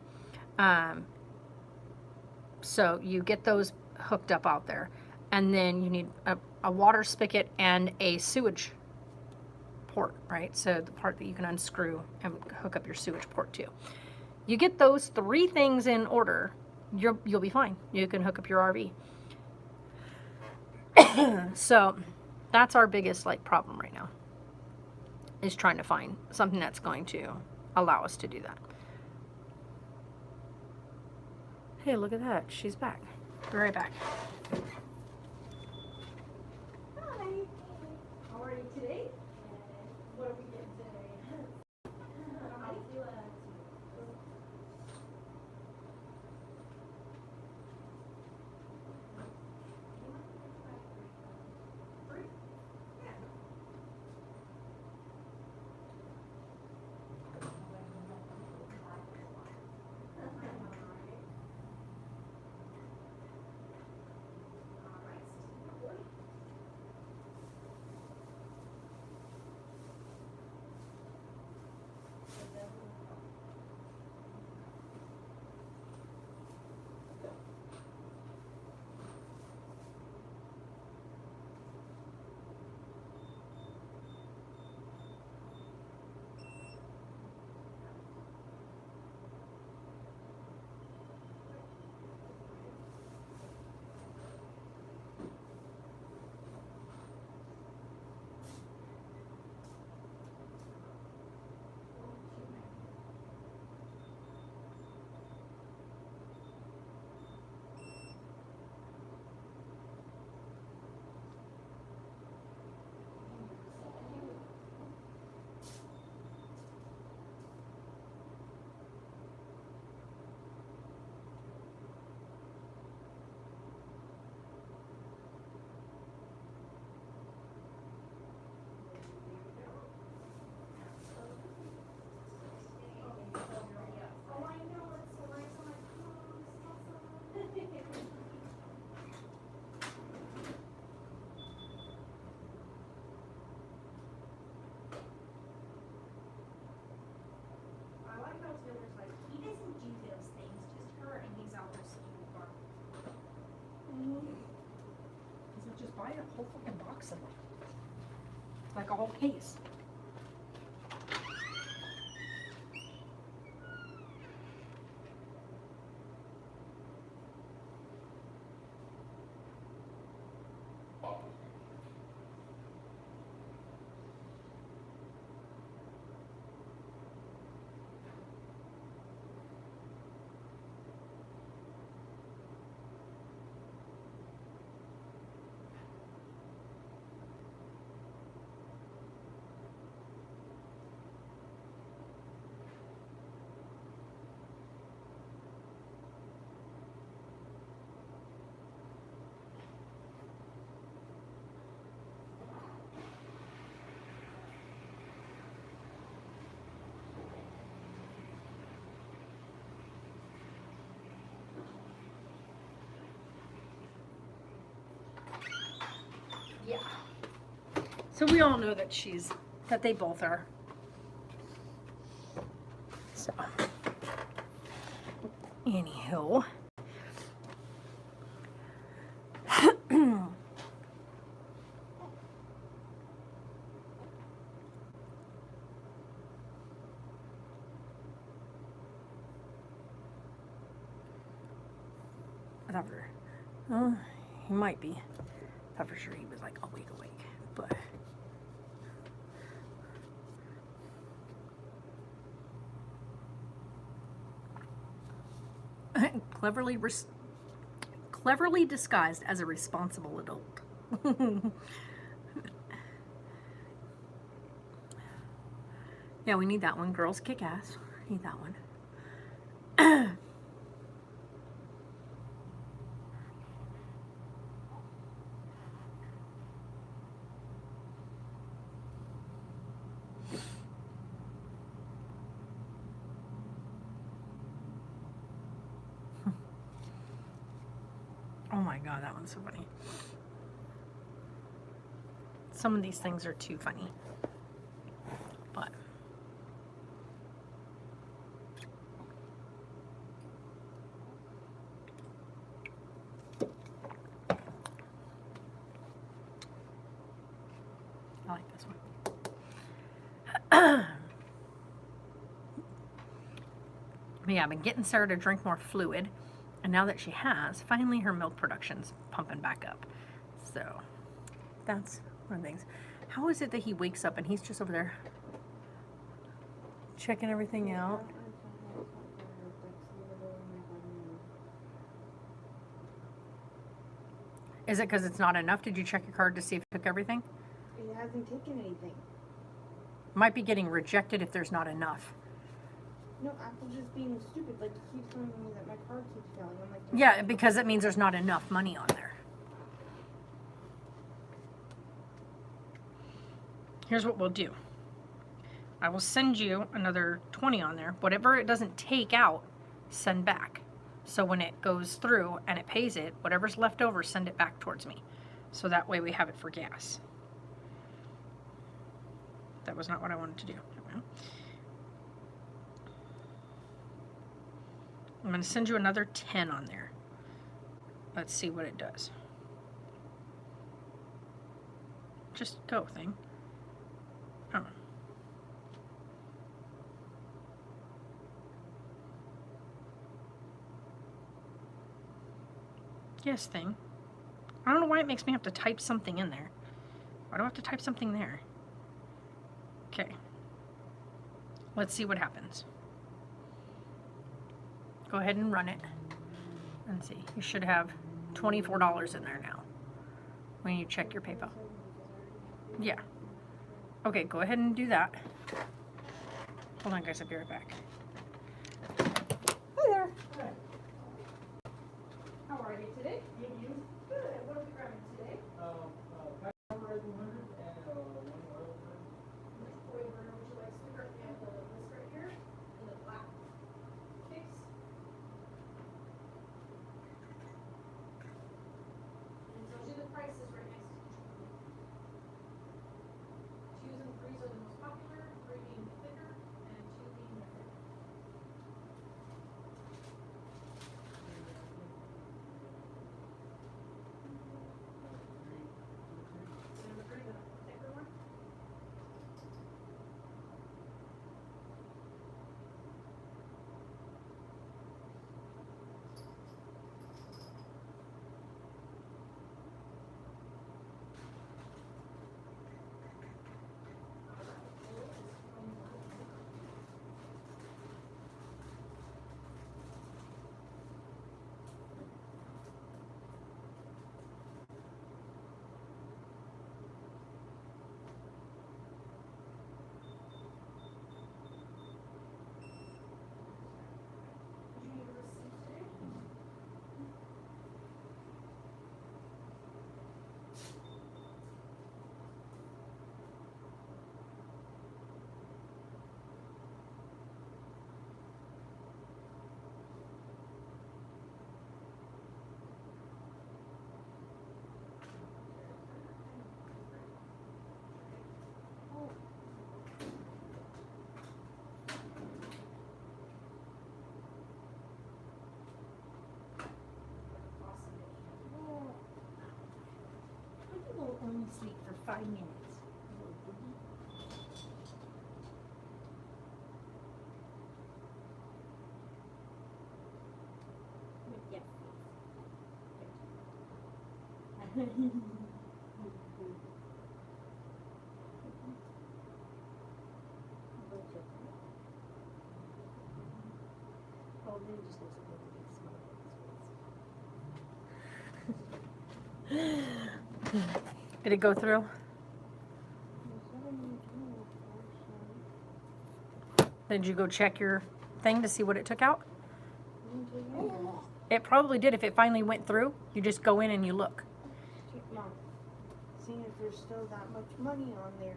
So you get those hooked up out there, and then you need a water spigot and a sewage port, right? So the part that you can unscrew and hook up your sewage port to. You get those 3 things in order, you'll be fine. You can hook up your RV. So that's our biggest like problem right now, is trying to find something that's going to allow us to do that. Hey, look at that. She's back. Be right back. Hi. How are you today? What are we getting today? whole fucking box of them. Like a whole case. Yeah. So we all know that they both are. So, anywho. I thought he might be. I thought for sure he was like awake, but. Cleverly disguised as a responsible adult. Yeah, we need that one. Girls kick ass. Need that one. Oh my god, that one's so funny. Some of these things are too funny. But I like this one. Yeah, I've been getting Sarah to drink more fluid. And now that she has, finally her milk production's pumping back up. So that's one of the things. How is it that he wakes up and he's just over there checking everything out? Is it because it's not enough? Did you check your card to see if it took everything? It hasn't taken anything. Might be getting rejected if there's not enough. No, Apple's just being stupid. Like, it keeps telling me that my card keeps failing. I'm like, Yeah, because it means there's not enough money on there. Here's what we'll do. I will send you another 20 on there. Whatever it doesn't take out, send back. So when it goes through and it pays it, whatever's left over, send it back towards me. So that way we have it for gas. That was not what I wanted to do. I'm going to send you another 10 on there. Let's see what it does. Just go, thing. Oh. Yes, thing. I don't know why it makes me have to type something in there. Why do I have to type something there? Okay. Let's see what happens. Go ahead and run it and see. You should have $24 in there now when you check your PayPal. Yeah. Okay, go ahead and do that. Hold on, guys. I'll be right back. Hi there. Good. How are you today? Good. What are we grabbing today? Oil burner. Would you like sticker? We have the list right here in the black case. And tells you the prices right next to each one. 2s and 3s are the most popular, 3 being thicker, and 2 being the thicker. 5 minutes. Oh, then it just looks like a big smile on his face. Did it go through? Did you go check your thing to see what it took out? It probably did. If it finally went through, you just go in and you look. Mom, seeing if there's still that much money on there,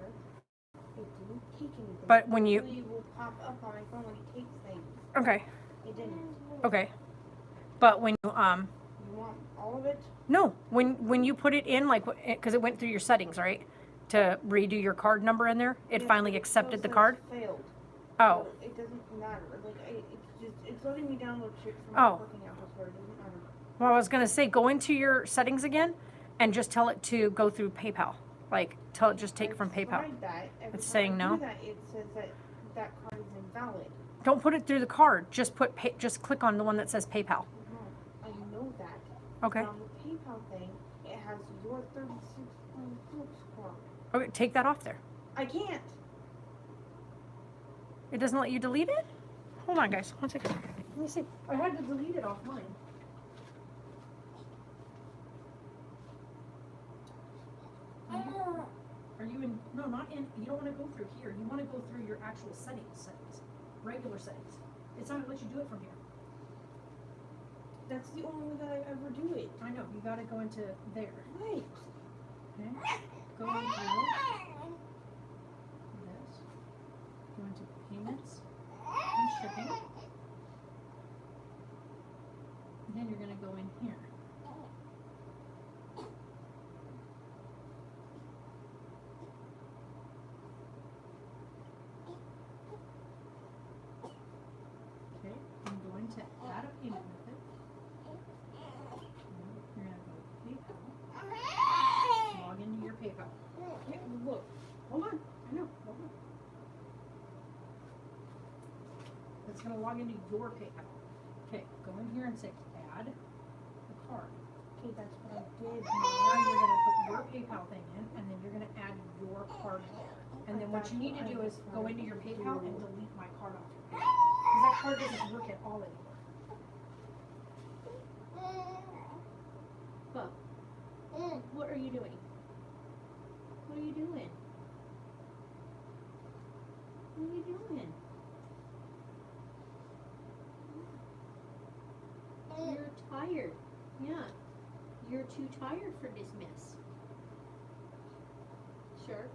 it didn't take anything. But when you- Usually it will pop up on my phone when it takes things. Okay. It didn't. Okay. But when you You want all of it? no, when you put it in, like, because it went through your settings, right, to redo your card number in there, it Yes, finally but it accepted still the says card. Failed. Oh, So it doesn't matter. Like it's letting me download shit from Oh. my fucking Apple Store. It doesn't matter. well, I was gonna say, go into your settings again, and just tell it to go through PayPal. Like, tell it just take I've from PayPal. tried that. Every It's time saying I no? do that, it says that card is invalid. Don't put it through the card. Just just click on the one that says PayPal. No, I know that. Okay. But on the PayPal thing, it has your 36-point Philips card. Okay, take that off there. I can't. It doesn't let you delete it? Hold on, guys. 1 second. Let me see. I had to delete it off mine. Are you in? No, not in. You don't want to go through here. You want to go through your actual settings. Regular settings. It's not going to let you do it from here. That's the only way that I ever do it. I know. You got to go into there. Right. Okay. Go into this. Go into payments and shipping. And then you're going to go in here. Okay, I'm going to add a payment method. You're going to go to PayPal. Log into your PayPal. Okay, look. Hold on. I know. Hold on. It's going to log into your PayPal. Okay, go in here and say add the card. Okay, that's what I did. Now you're going to put your PayPal thing in, and then you're going to add your card there. And then what you need to do is go into your PayPal and delete my card off your PayPal. Because that card doesn't work at all anymore. Bub, what are you doing? What are you doing? What are you doing? You're tired. Yeah. You're too tired for this mess. Sure.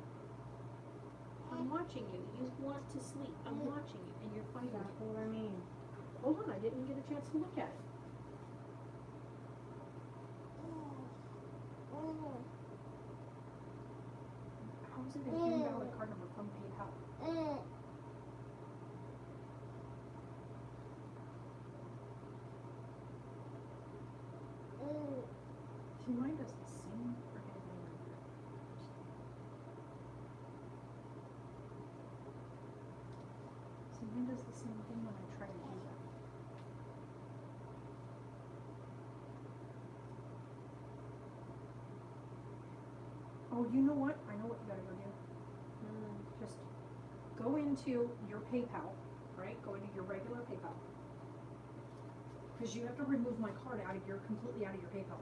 I'm watching you. You want to sleep. I'm watching you, and you're fighting That's me. what I mean. Hold on, I didn't get a chance to look at it. How is it an invalid card number from PayPal? See, mine does the same freaking thing. See, mine does the same thing when I try to do that. Oh, you know what? I know what you gotta go do. Just go into your PayPal, right? Go into your regular PayPal. Because you have to remove my card completely out of your PayPal.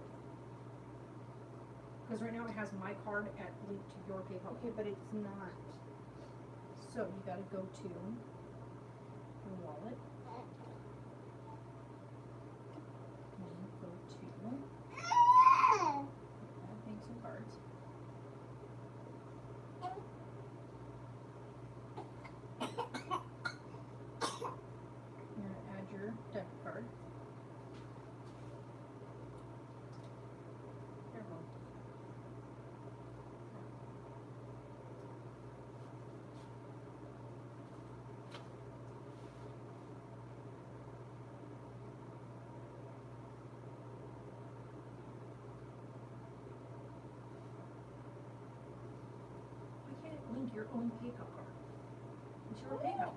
Because right now it has my card linked to your PayPal. Okay, but it's not. So you gotta go to your wallet. And go to add things and cards. You're gonna add your debit card. Careful. following PayPal card. It's your PayPal.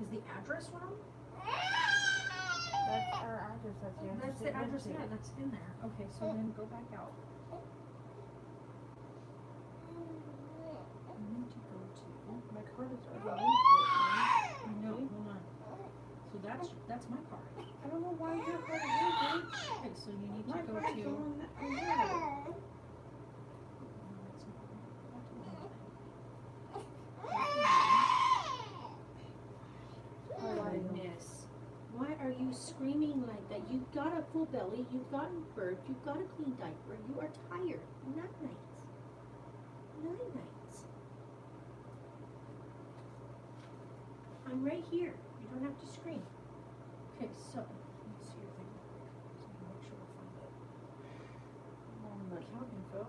Is the address wrong? That's our address. That's the address, yeah, that's in there. Okay, so then go back out. I need to go to, My card is already linked to it. no, hold on. So that's my card. I don't know why your card is linked. Okay, so you need My to go card's the to. one that I have. No, that's Oh, I know. Goodness. Why are you screaming like that? You've got a full belly, you've gotten birth, you've got a clean diaper, you are tired. Night nights. Night nights. I'm right here. You don't have to scream. Okay, so let's see your thing real quick. So we make sure we find it. The account info.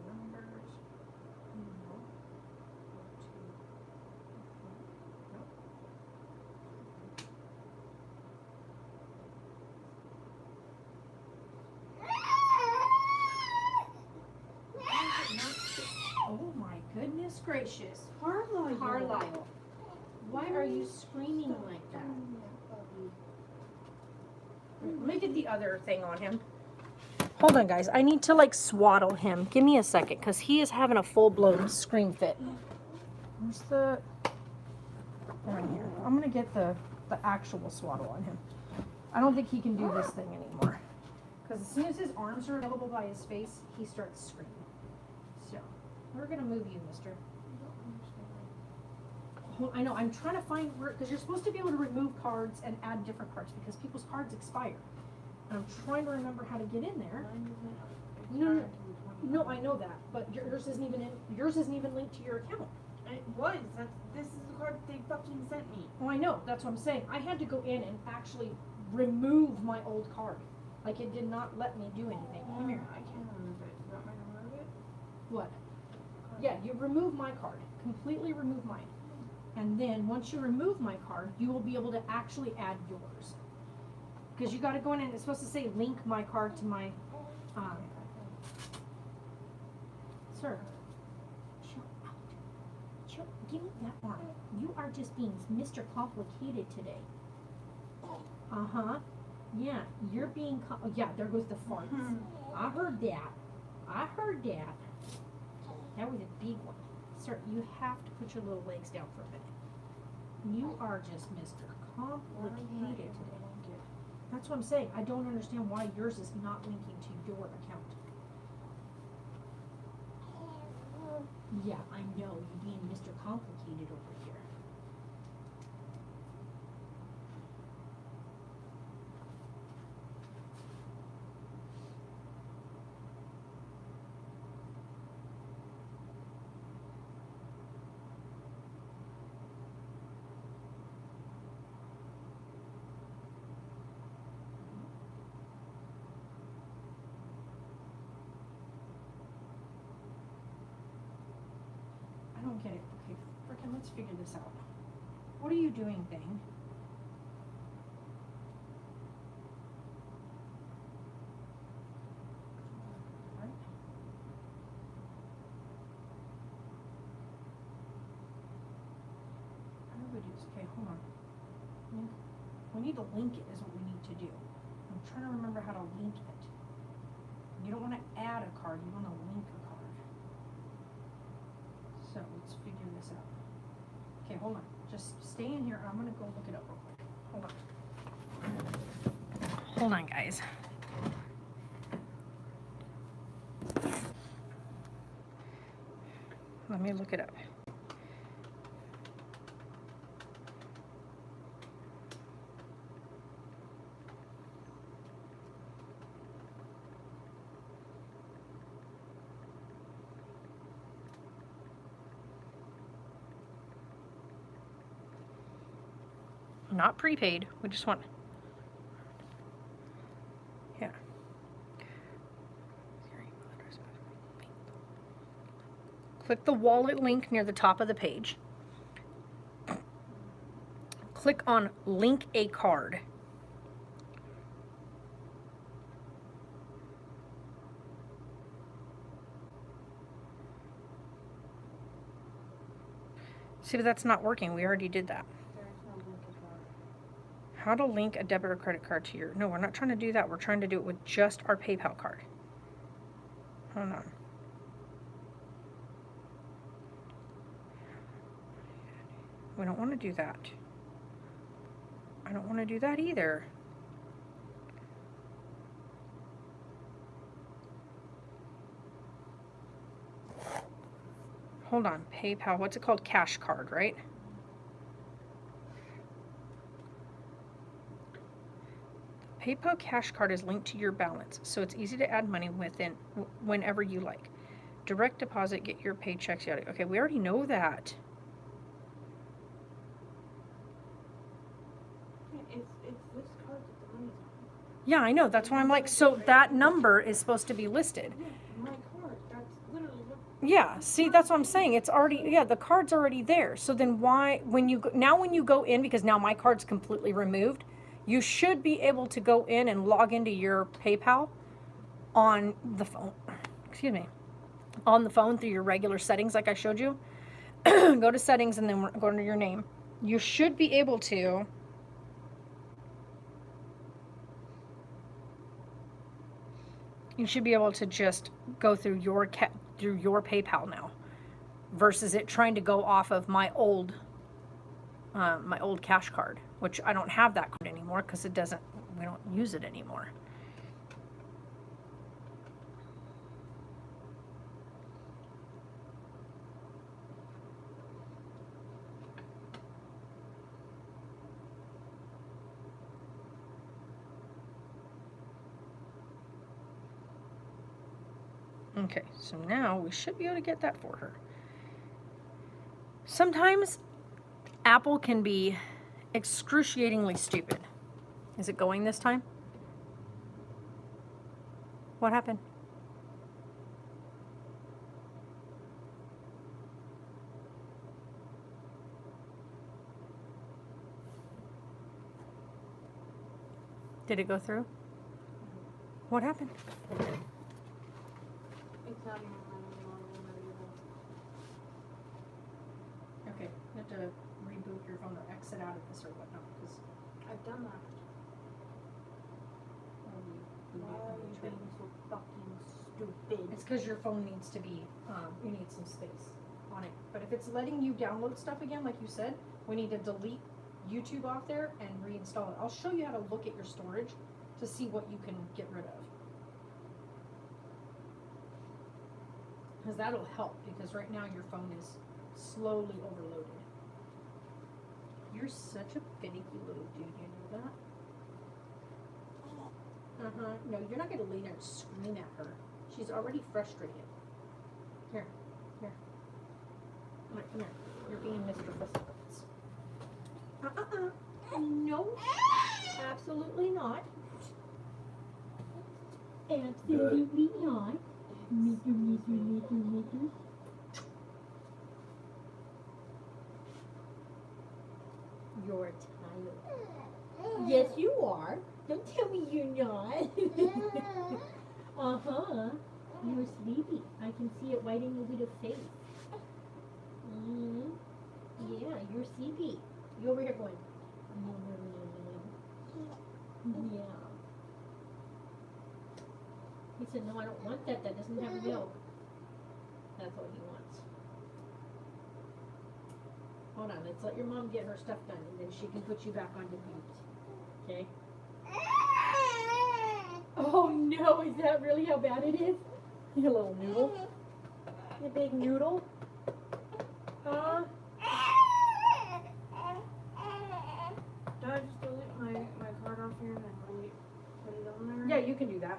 Numbers. No. Go to. Nope. Oh my goodness gracious. Carlisle. Carlisle. Why are you screaming like that? Let me get the other thing on him. Hold on, guys. I need to like swaddle him. Give me a second, because he is having a full-blown scream fit. Where's the... Right here. I'm going to get the actual swaddle on him. I don't think he can do this thing anymore. Because as soon as his arms are available by his face, he starts screaming. So, we're going to move you, mister. I know, I'm trying to find where, because you're supposed to be able to remove cards and add different cards because people's cards expire. And I'm trying to remember how to get in there. No, I know that, but yours isn't even linked to your account. It was. This is the card they fucking sent me. Oh, I know, that's what I'm saying. I had to go in and actually remove my old card. Like, it did not let me do anything. Come here. I can't remove it. You want me to remove it? What? Yeah, you remove my card. Completely remove mine. And then once you remove my card, you will be able to actually add yours. Because you got to go in and it's supposed to say link my card to my, sir. Chill out. Chill. Give me that arm. You are just being Mr. Complicated today. Uh-huh. Yeah, you're being, yeah, there goes the farts. I heard that. I heard that. That was a big one. Sir, you have to put your little legs down for a minute. You are just Mr. Complicated today. That's what I'm saying. I don't understand why yours is not linking to your account. Yeah, I know. You're being Mr. Complicated over here. I don't get it. Okay, frickin' let's figure this out. What are you doing, thing? Right? How do we do this? Okay, hold on. Link. We need to link it is what we need to do. I'm trying to remember how to link it. You don't want to add a card, you want to link a card. So let's figure this out. Okay, hold on. Just stay in here. I'm gonna go look it up real quick. Hold on. Hold on, guys. Let me look it up. Not prepaid. We just want. Yeah. Click the wallet link near the top of the page. Click on link a card. See, but that's not working. We already did that. There's no link at all. How to link a debit or credit card to your... No, we're not trying to do that. We're trying to do it with just our PayPal card. Hold on. We don't want to do that. I don't want to do that either. Hold on. PayPal. What's it called? Cash card, right? PayPal cash card is linked to your balance, so it's easy to add money whenever you like. Direct deposit, get your paychecks, yada. Okay, we already know that. Yeah, it's this card that the money's on. Yeah, I know. That's why I'm like, so that number is supposed to be listed. Yeah, my card. That's literally what. Yeah, see, that's what I'm saying. It's already, yeah, the card's already there. So then why, when you go in, because now my card's completely removed, you should be able to go in and log into your PayPal on the phone, excuse me, on the phone through your regular settings like I showed you. Go to settings and then go under your name. You should be able to just go through your PayPal now, versus it trying to go off of my old cash card, which I don't have that card anymore because we don't use it anymore. Okay, so now we should be able to get that for her. Sometimes Apple can be excruciatingly stupid. Is it going this time? What happened? Did it go through? What happened? It's not even running anymore. Okay, you have to reboot your phone or exit out of this or whatnot, because I've done that. Why are you being so fucking stupid? it's because your phone needs to be, you need some space on it. But if it's letting you download stuff again, like you said, we need to delete YouTube off there and reinstall it. I'll show you how to look at your storage to see what you can get rid of. Because that'll help, because right now your phone is slowly overloaded. You're such a finicky little dude, you know that? No, you're not going to lay there and scream at her. She's already frustrated. Here. Come here. You're being Mr. Fussbutts. No. Absolutely not. Absolutely not. You're tired. Yes, you are. Don't tell me you're not. Uh-huh. You're sleepy. I can see it whiting over the face. Yeah, you're sleepy. You over here going. Yeah. He said, no, I don't want that. That doesn't have milk. That's what he wants. Hold on. Let's let your mom get her stuff done, and then she can put you back on the beat. Okay? Oh, no. Is that really how bad it is? You little noodle. You big noodle. Huh? Do I just delete my card off here and then put it on there? Yeah, you can do that.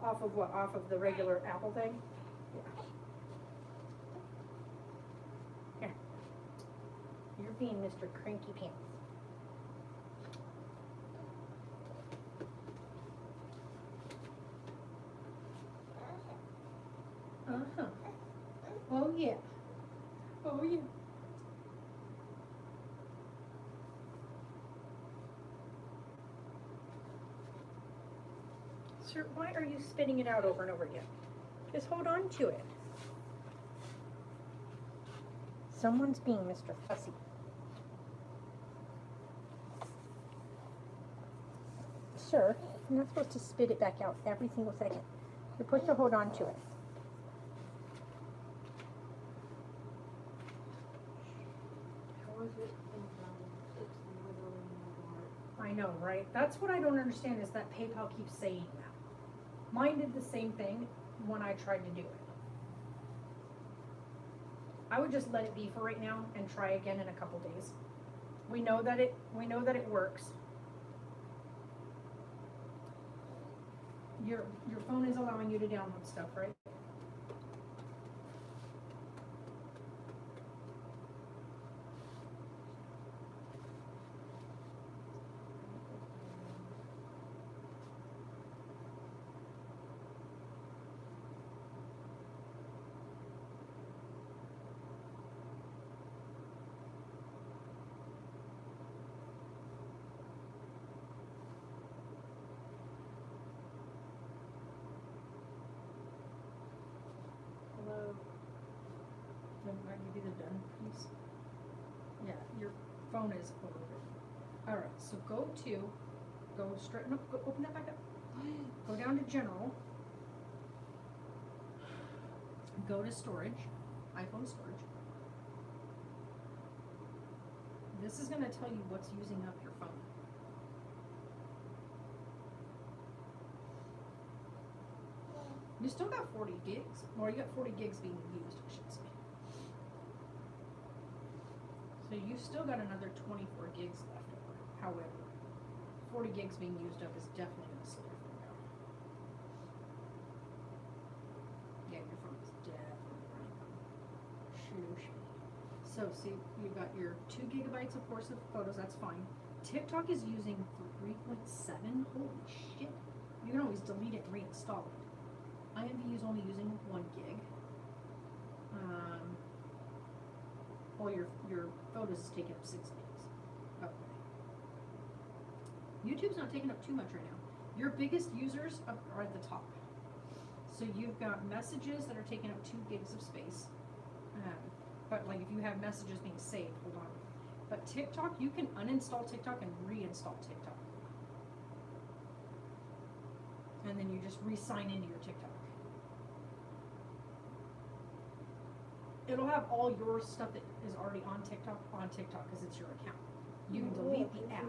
Off of what? Off of the regular Apple thing? Yeah. Here. You're being Mr. Cranky Pants. Uh-huh. Oh, yeah. Oh, yeah. Sir, why are you spitting it out over and over again? Just hold on to it. Someone's being Mr. Fussy. Sir, you're not supposed to spit it back out every single second. You're supposed to hold on to it. How is it invalid? It's literally no I know, right? That's what I don't understand is that PayPal keeps saying that. Mine did the same thing when I tried to do it. I would just let it be for right now and try again in a couple days. We know that it works. Your phone is allowing you to download stuff, right? Hello. Then I give you the done piece. Yeah, your phone is overwritten. All right, so go straighten up, go open that back up. Go down to general. Go to storage, iPhone storage. This is gonna tell you what's using up your phone. You still got 40 gigs, or you got 40 gigs being used, I should say. So you've still got another 24 gigs left over. However, 40 gigs being used up is definitely going to slow your phone down. Yeah, your phone is definitely running on shooter speed. So see, you've got your 2 gigabytes, of course, of photos, that's fine. TikTok is using 3.7, holy shit. You can always delete it and reinstall it. IMV is only using 1 gig. Well, your photos is taking up 6 gigs. Okay. YouTube's not taking up too much right now. Your biggest users are at the top. So you've got messages that are taking up 2 gigs of space. But like if you have messages being saved, hold on. But TikTok, you can uninstall TikTok and reinstall TikTok. And then you just re-sign into your TikTok. It'll have all your stuff that is already on TikTok because it's your account. You can delete the app.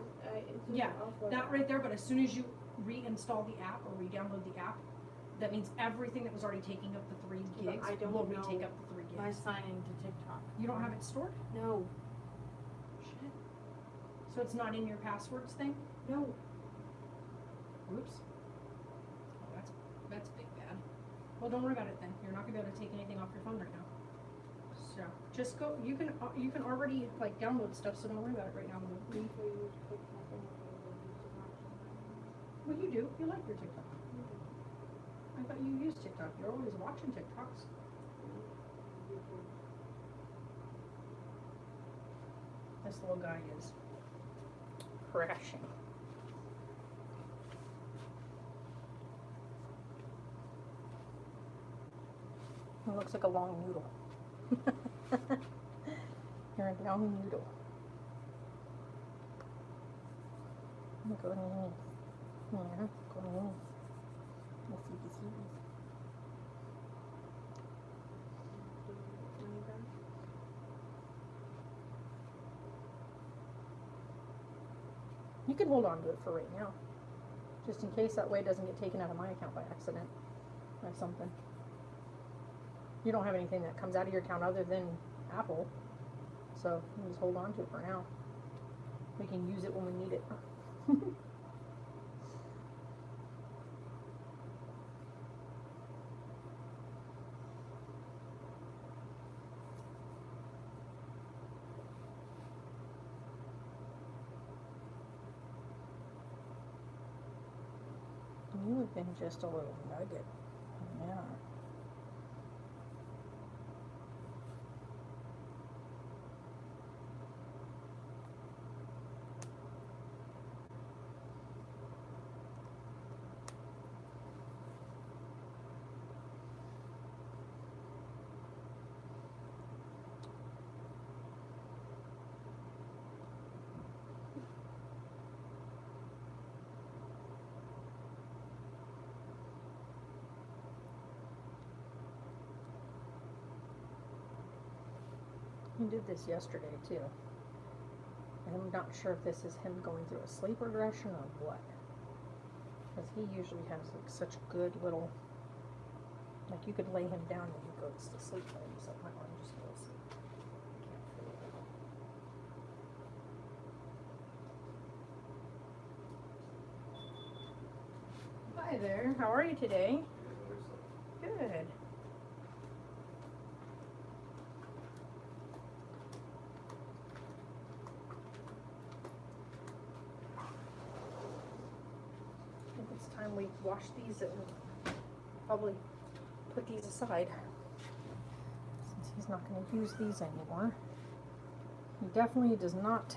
Yeah, that right there, but as soon as you reinstall the app or re-download the app, that means everything that was already taking up the 3 gigs I don't will know retake up the 3 gigs. by signing to TikTok. You don't have it stored? No. Shit. So it's not in your passwords thing? No. Oops. Oh, that's big bad. Well, don't worry about it then. You're not gonna be able to take anything off your phone right now. So just go. You can already like download stuff, so don't worry about it right now. Well, you do. You like your TikTok. I thought you used TikTok. You're always watching TikToks. This little guy is crashing. It looks like a long noodle. You're a long noodle. Go in. Yeah, go in. You can hold on to it for right now. Just in case that way it doesn't get taken out of my account by accident. Or something. You don't have anything that comes out of your account other than Apple. So you just hold on to it for now. We can use it when we need it. You have been just a little nugget. Yeah. He did this yesterday too. I'm not sure if this is him going through a sleep regression or what. Because he usually has like such good little, like you could lay him down and he goes to sleep by himself. My arm just goes. Hi there, how are you today? Good. I think it's time we wash these and probably put these aside since he's not going to use these anymore. He definitely does not.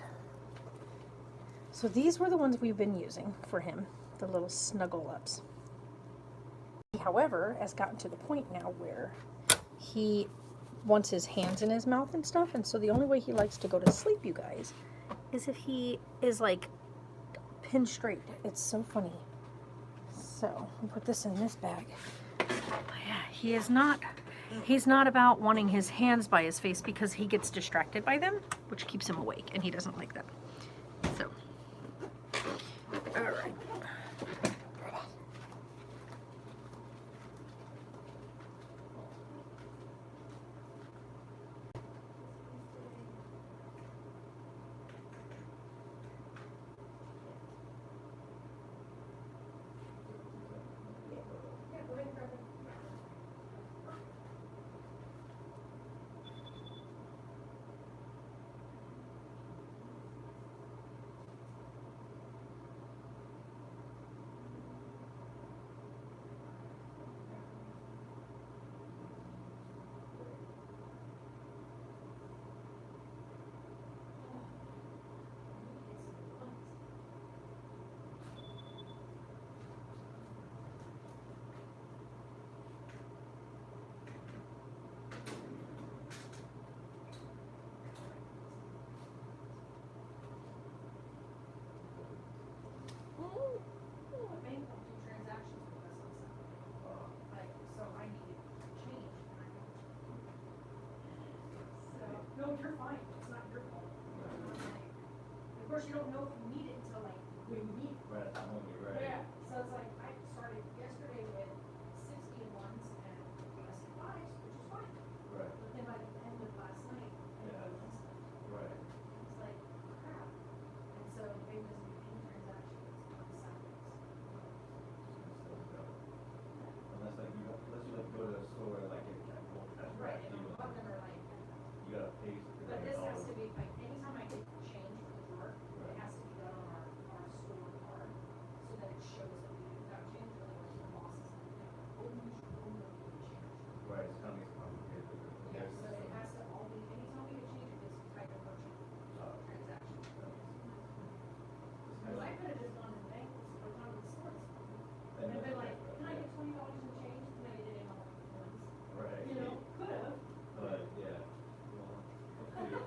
So these were the ones we've been using for him, the little snuggle ups. He, however, has gotten to the point now where he wants his hands in his mouth and stuff, and so the only way he likes to go to sleep, you guys, is if he is like pinned straight. It's so funny. So we'll put this in this bag. Yeah, he's not about wanting his hands by his face because he gets distracted by them, which keeps him awake, and he doesn't like that. So, all right. No, you're fine. It's not your fault. Of course, you don't know if you need it until like when you need it. Right, I'm only right. Yeah. So it's like I started yesterday with 60 in ones and less than fives, which is fine. Right, But then by the end of last night, I Yeah. was stuff. right. It's like crap. And so they was making transactions on Saturdays. Unless like you, unless you like go to a store and like get full cash back And deal, a lot of them are like, you gotta pay for but $300. this has to be like anytime I get change for the drawer, it Right. has to be done on our store card so that it shows that we got change. Otherwise, the boss is like, oh, you should only get change. Right, it's kind of complicated. Yeah, so it has to all be, anytime we get change, it's type of merchant transaction. Because I could have just gone to the bank or gone to the store and been like, can I get $20 in change? Can I get it in all ones? Right. You know, could have. But, yeah. Well, hopefully,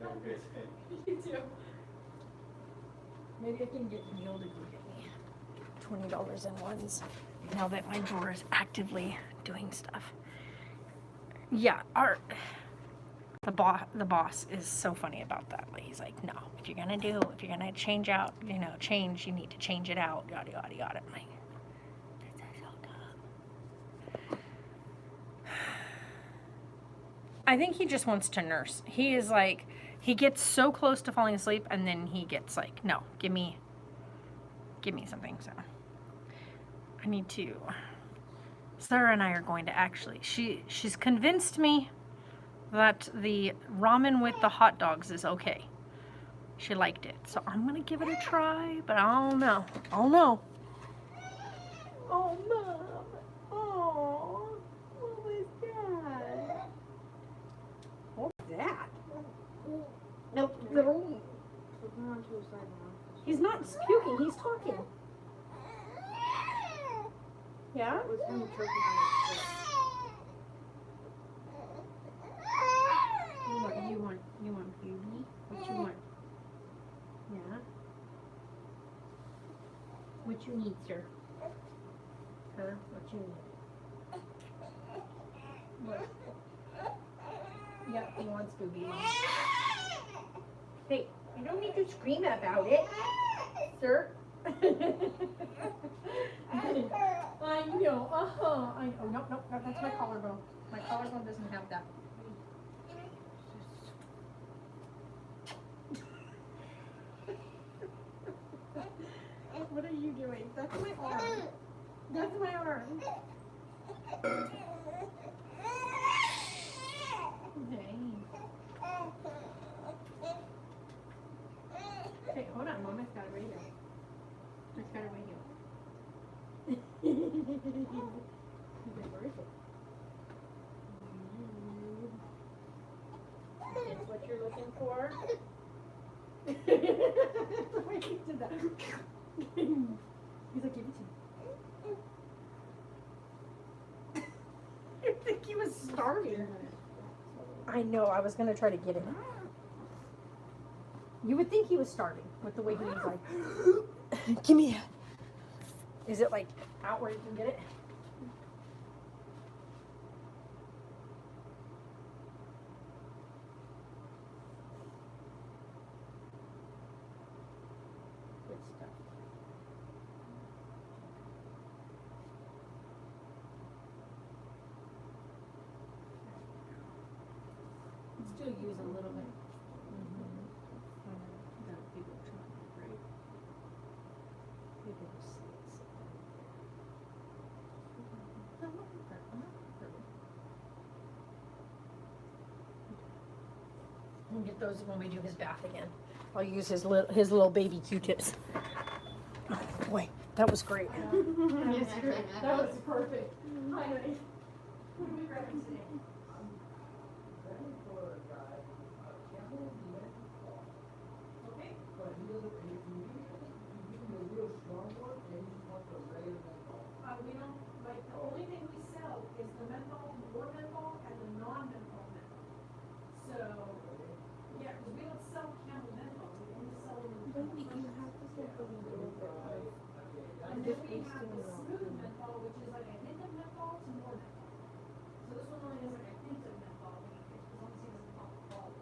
have a great day. You too. Maybe I can get Neil to go get me $20 in ones now that my drawer is actively doing stuff. Yeah, the boss is so funny about that. Like, he's like, no, if you're gonna change out, change, you need to change it out, yada yada yada. I'm like, that's so dumb. I think he just wants to nurse. He is like, he gets so close to falling asleep and then he gets like, no, give me something. So I need to, Sarah and I are going to actually, she's convinced me that the ramen with the hot dogs is okay. She liked it. So I'm going to give it a try, but I don't know. Oh, Mom. Oh, what was that? What's that? Nope. Put him onto his side now. He's not puking, he's talking. Yeah? That was him choking on his foot. You want baby? What you want? Yeah? What you need, sir? Huh? What you need? What? Yeah, he wants boobies. Hey, you don't need to scream about it, sir. I know, I know. No, no, no, that's my collarbone. My collarbone doesn't have that. What are you doing? That's my arm. That's my arm. Dang. Hey, hold on, Mama's got a radio. It's got a radio. Where is it? It's what you're looking for. The way he did that. He's like, give it to me. I think he was starving. I know, I was gonna try to get him. You would think he was starving with the way he was like, give me that. Is it like out where you can get it? Good stuff. Still use a little bit. We'll get those when we do his bath again. I'll use his little baby Q-tips. Oh, boy, that was great. That was perfect. Hi, honey. What are we grabbing today? Okay. We don't, like, the only thing we sell is the menthol, more menthol, and the non-menthol menthol. So, yeah, because we don't sell Camel menthol, we only sell them in the. And then we have the smooth menthol, which is like a hint of menthol to more menthol. So this one only has like a hint of menthol, as long as he doesn't pop the balls.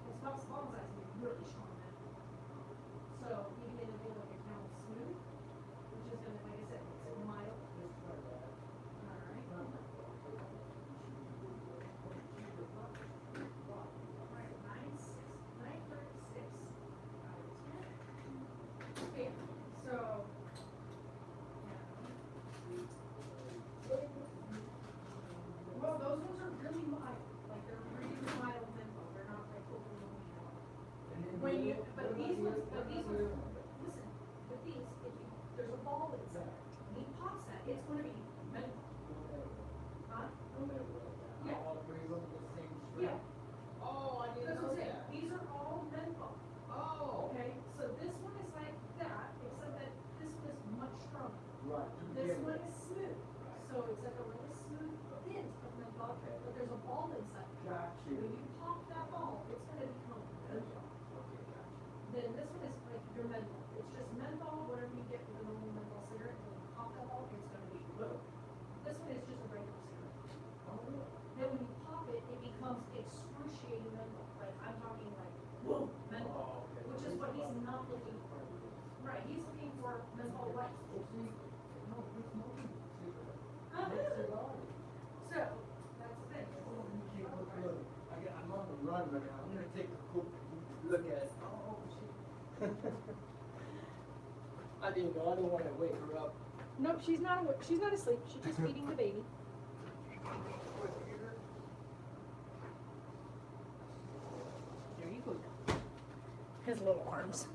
It stops balls as a really strong menthol. So you can either do like a Camel smooth, which is gonna, like I said, it's mild. Well, those ones are really mild, like they're really mild menthol, they're not like overly mild. When you, but these ones, listen, but these, if you, there's a ball inside, and he pops that, it's gonna be menthol. Huh? Yeah. All three of them the same Yeah. strength? Oh, I That's didn't what I'm know saying, that. these are all menthol, Oh. okay? So this one is like that, except that this one is much stronger. Right. to This begin one with. is smooth, so it's like a really smooth hint of menthol, Okay. but there's a ball inside. Got When you. you pop that ball, it's gonna become menthol. Okay, got you. Then this one is like your menthol. It's just menthol, whatever you get with a normal menthol cigarette. When you pop that ball, it's gonna be blue. This one is just a regular cigarette. Oh, really? Then when you pop it, it becomes excruciating menthol. Like I'm talking like whoa menthol, Oh, okay. which is what he's not looking for. Right, he's looking for menthol light. Oh, see, no, it's smoking cigarette. Uh-huh. It's cigar. So that's the thing. Oh, you can't look good. I'm on the run right now. I'm gonna take a quick look at it. Oh, shit. I didn't know. I didn't want to wake her up. Nope, she's not asleep. She's just feeding the baby. There you go. His little arms.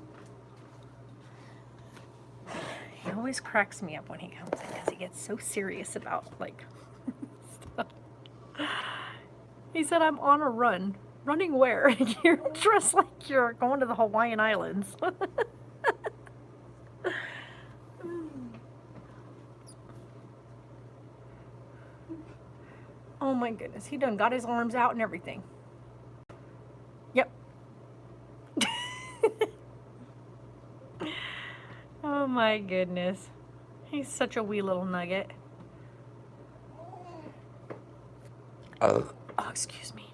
He always cracks me up when he comes in because he gets so serious about like stuff. He said, "I'm on a run. Running where? You're dressed like you're going to the Hawaiian Islands." Oh my goodness, he done got his arms out and everything. Yep. Oh my goodness. He's such a wee little nugget. Oh, excuse me.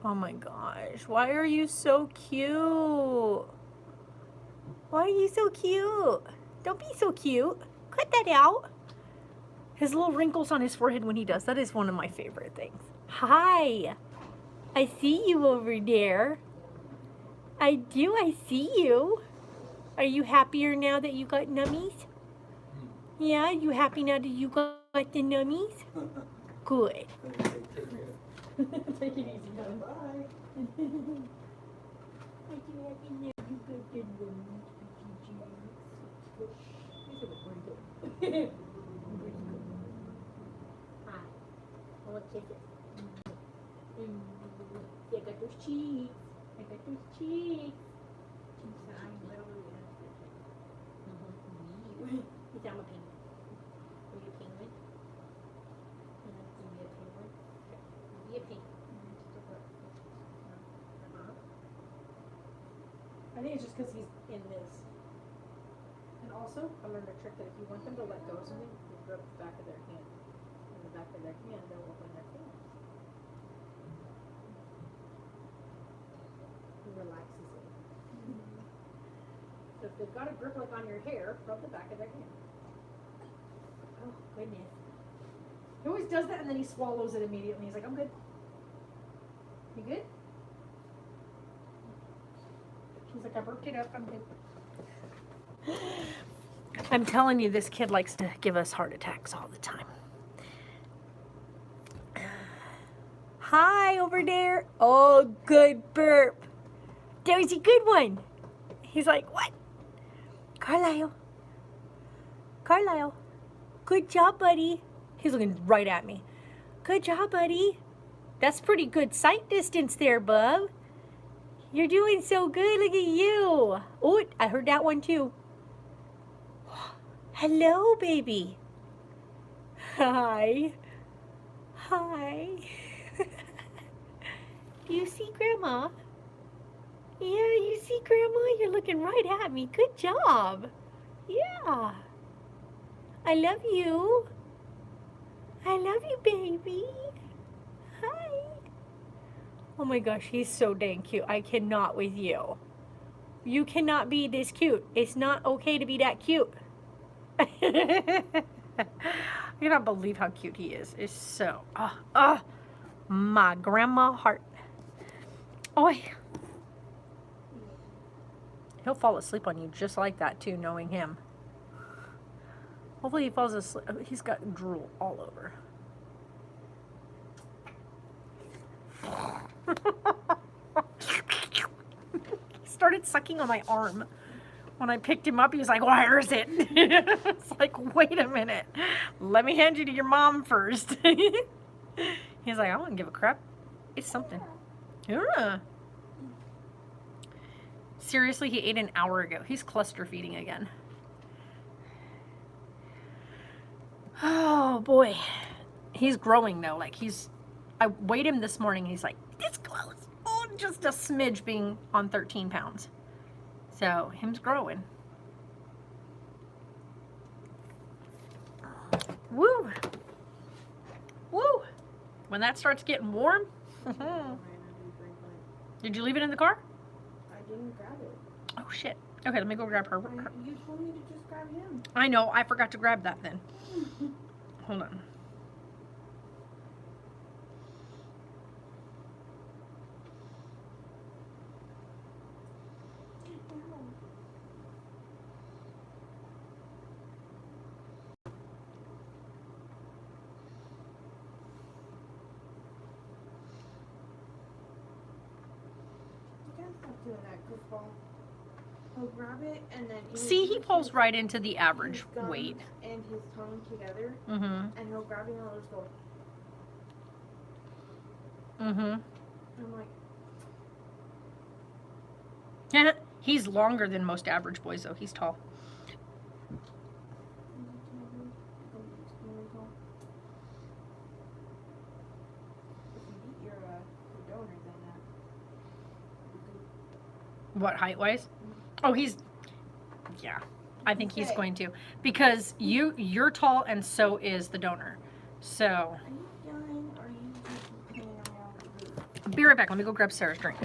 Oh my gosh. Why are you so cute? Why are you so cute? Don't be so cute. Cut that out. His little wrinkles on his forehead when he does. That is one of my favorite things. Hi. I see you over there. I do. I see you. Are you happier now that you got nummies? Yeah, you happy now that you got the nummies? Good. Take it easy, honey. Bye. Are you happy now you got the nummies? Hi. I want kisses. I got those cheeks. I got those cheeks. You sound a penguin. Are you a penguin? You want to be a penguin? Okay. Be a penguin. I think it's just because he's in this. And also, I learned a trick that if you want them to let go of something, you rub the back of their hand. In the back of their hand, they'll open their fingers. It relaxes it. So if they've got a grip like on your hair, rub the back of their hand. Oh, goodness. He always does that and then he swallows it immediately. He's like, I'm good. You good? He's like, I burped it up. I'm good. I'm telling you, this kid likes to give us heart attacks all the time. Hi, over there. Oh, good burp. That was a good one. He's like, what? Carlisle. Carlisle. Good job, buddy. He's looking right at me. Good job, buddy. That's pretty good sight distance there, bub. You're doing so good. Look at you. Oh, I heard that one too. Hello, baby. Hi. Hi. Do you see Grandma? Yeah, you see Grandma? You're looking right at me. Good job. Yeah. I love you. I love you, baby. Hi. Oh my gosh, he's so dang cute. I cannot with you. You cannot be this cute. It's not okay to be that cute. I cannot believe how cute he is. It's so, my grandma heart. Oi. He'll fall asleep on you just like that too, knowing him. Hopefully he falls asleep. He's got drool all over. He started sucking on my arm. When I picked him up, he was like, where is it? It's like, wait a minute. Let me hand you to your mom first. He's like, I don't give a crap. It's something. Yeah. Seriously, he ate an hour ago. He's cluster feeding again. Oh, boy. He's growing, though. Like, I weighed him this morning. He's like, this close. Oh, just a smidge being on 13 pounds. So, him's growing. Woo! Woo! When that starts getting warm. Did you leave it in the car? I didn't grab it. Oh, shit. Okay, let me go grab her. You told me to just grab him. I know. I forgot to grab that then. Hold on. Doing that goofball. He'll grab it and then See, he falls right into the average his gums weight. and his tongue together, Mm-hmm. and he'll grab it and he'll just go. Mm-hmm. I'm like, He's longer than most average boys, though. He's tall. you're a donor then. What, height-wise? Oh, yeah. I think he's Okay. going to. Because you're tall, and so is the donor. So, Are you done, or are you just playing around with Be right back. Let me go grab Sarah's drink.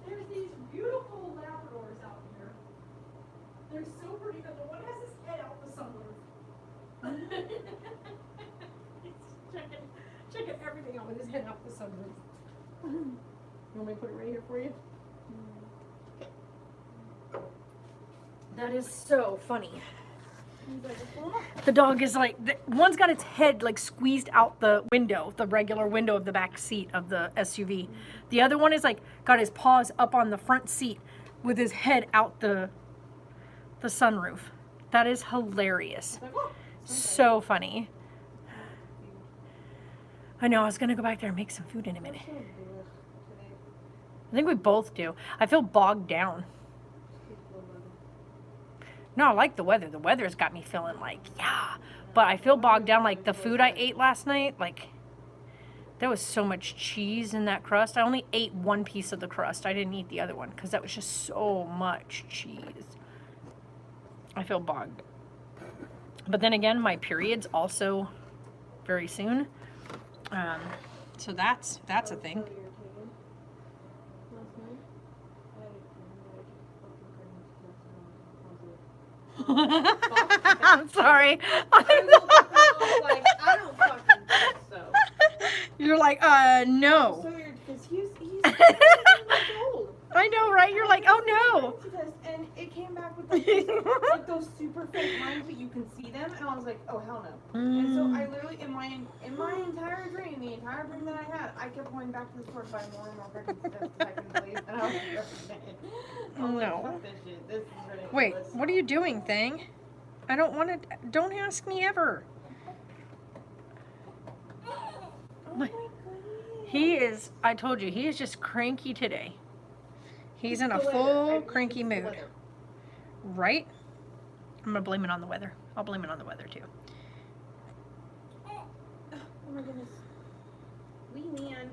There's these beautiful Labradors out here. They're so pretty, but the one has his head out the sunroof. He's checking everything out with his head out the sunroof. You want me to put it right here for you? That is so funny. The dog is like, one's got its head like squeezed out the window, the regular window of the back seat of the SUV. The other one is like got his paws up on the front seat with his head out the sunroof. That is hilarious. So funny. I know, I was gonna go back there and make some food in a minute. I think we both do. I feel bogged down. No, I like the weather. The weather's got me feeling like, yeah. But I feel bogged down. Like the food I ate last night, like there was so much cheese in that crust. I only ate one piece of the crust. I didn't eat the other one because that was just so much cheese. I feel bogged. But then again, my period's also very soon. So that's a thing. I'm sorry. Like, I don't fucking think so. You're like, no. So weird because he's 17 months old. I know, right? You're like, oh no. And it came back with like, these, like those super fake lines, but you can see them, and I was like, oh hell no. And so I literally, in my entire dream, the entire dream that I had, I kept going back to the store to buy more and more pregnancy tests that I can believe, and I was like, I'm like, No. fuck this shit. This is ridiculous. Wait, what are you doing, thing? I don't want to. Don't ask me ever. Oh my goodness. He is. I told you, he is just cranky today. He's in a The weather. I full believe cranky it's the mood, weather. right? I'm gonna blame it on the weather. I'll blame it on the weather too. Oh my goodness. Wee man.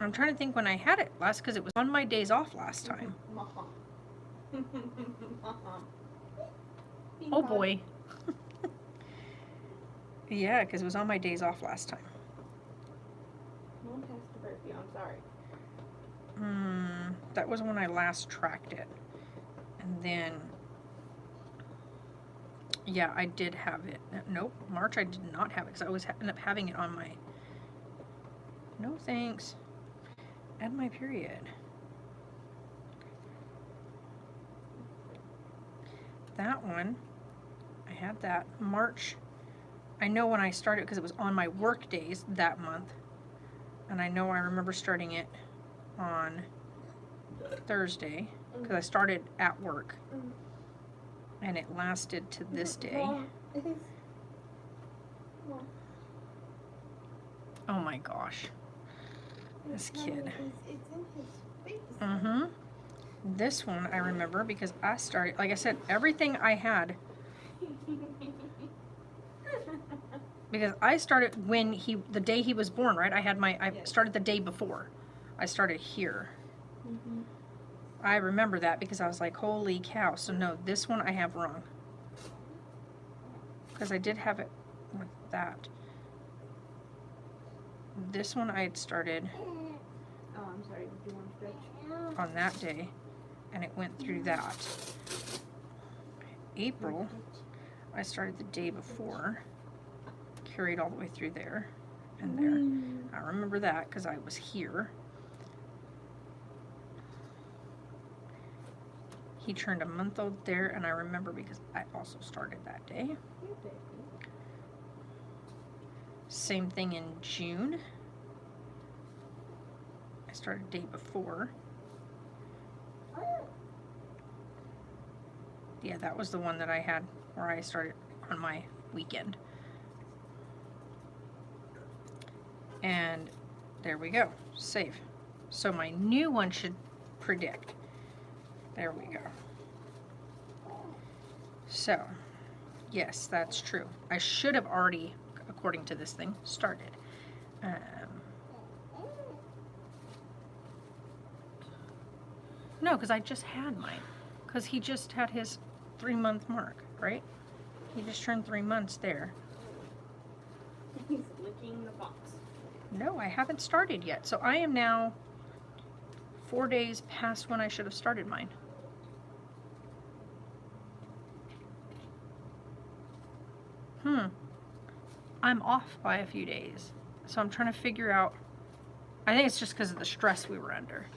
I'm trying to think when I had it last because it was on my days off last time. Mom. Oh boy. Yeah, because it was on my days off last time. Mom passed the birthday. I'm sorry. That was when I last tracked it. And then, yeah, I did have it. Nope, March I did not have it because I always end up having it on my, no thanks, at my period. That one, I had that. March, I know when I started because it was on my work days that month. And I know I remember starting it on Thursday because I started at work and it lasted to this day. Oh my gosh, this kid. It's in his face. This one I remember because I started, like I said, everything I had, because I started when the day he was born, right? I started the day before. I started here. I remember that because I was like, holy cow. So no, this one I have wrong. Because I did have it with that. This one I had started Oh, I'm sorry. Did you want to stretch? on that day. And it went through that. April, I started the day before. Carried all the way through there and there. I remember that because I was here. He turned a month old there, and I remember because I also started that day. Same thing in June. I started day before. Yeah, that was the one that I had where I started on my weekend. And there we go. Save. So my new one should predict. There we go. So, yes, that's true. I should have already, according to this thing, started. No, because I just had mine. Because he just had his 3-month mark, right? He just turned 3 months there. He's licking the box. No, I haven't started yet. So I am now 4 days past when I should have started mine. I'm off by a few days. So I'm trying to figure out. I think it's just because of the stress we were under.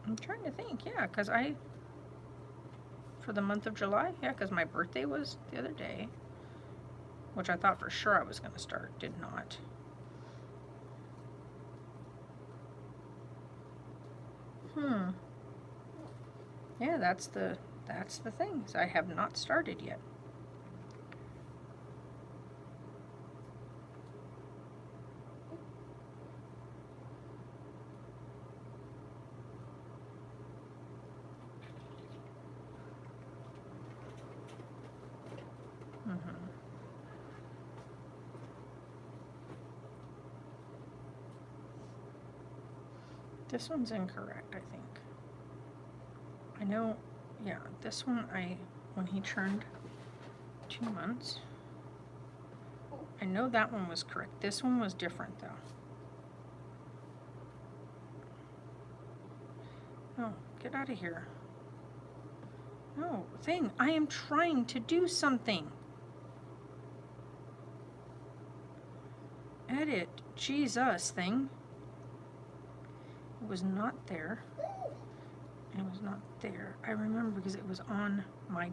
I'm trying to think, yeah, because for the month of July, yeah, because my birthday was the other day, which I thought for sure I was going to start, did not. Yeah, that's the thing. So I have not started yet. This one's incorrect, I think. I know, yeah, this one when he turned 2 months, I know that one was correct. This one was different, though. Oh, get out of here. No, thing, I am trying to do something. Edit, Jesus, thing. It was not there. It was not there. I remember because it was on my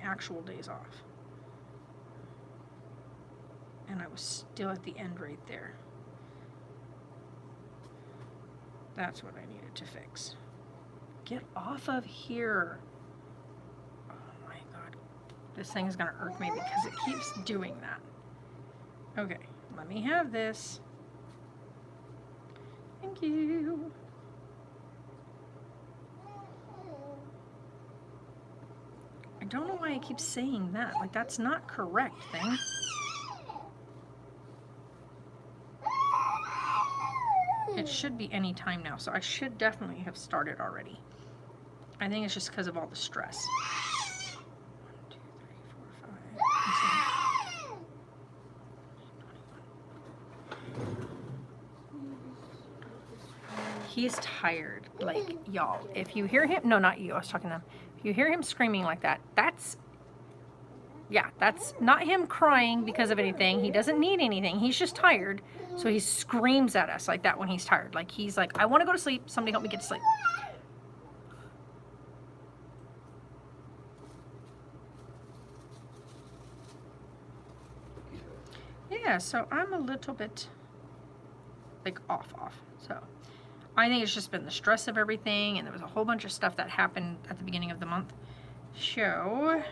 actual days off. And I was still at the end right there. That's what I needed to fix. Get off of here. Oh my God. This thing is gonna irk me because it keeps doing that. Okay, let me have this. Thank you. I don't know why I keep saying that. Like, that's not correct, thing. It should be any time now, so I should definitely have started already. I think it's just because of all the stress. 1, 2, 3, 4, 5. He's tired. Like, y'all, if you hear him, no, not you, I was talking to them. If you hear him screaming like that, that's not him crying because of anything. He doesn't need anything. He's just tired. So he screams at us like that when he's tired. Like, he's like, I want to go to sleep. Somebody help me get to sleep. Yeah, so I'm a little bit, like, off. So I think it's just been the stress of everything, and there was a whole bunch of stuff that happened at the beginning of the month. So,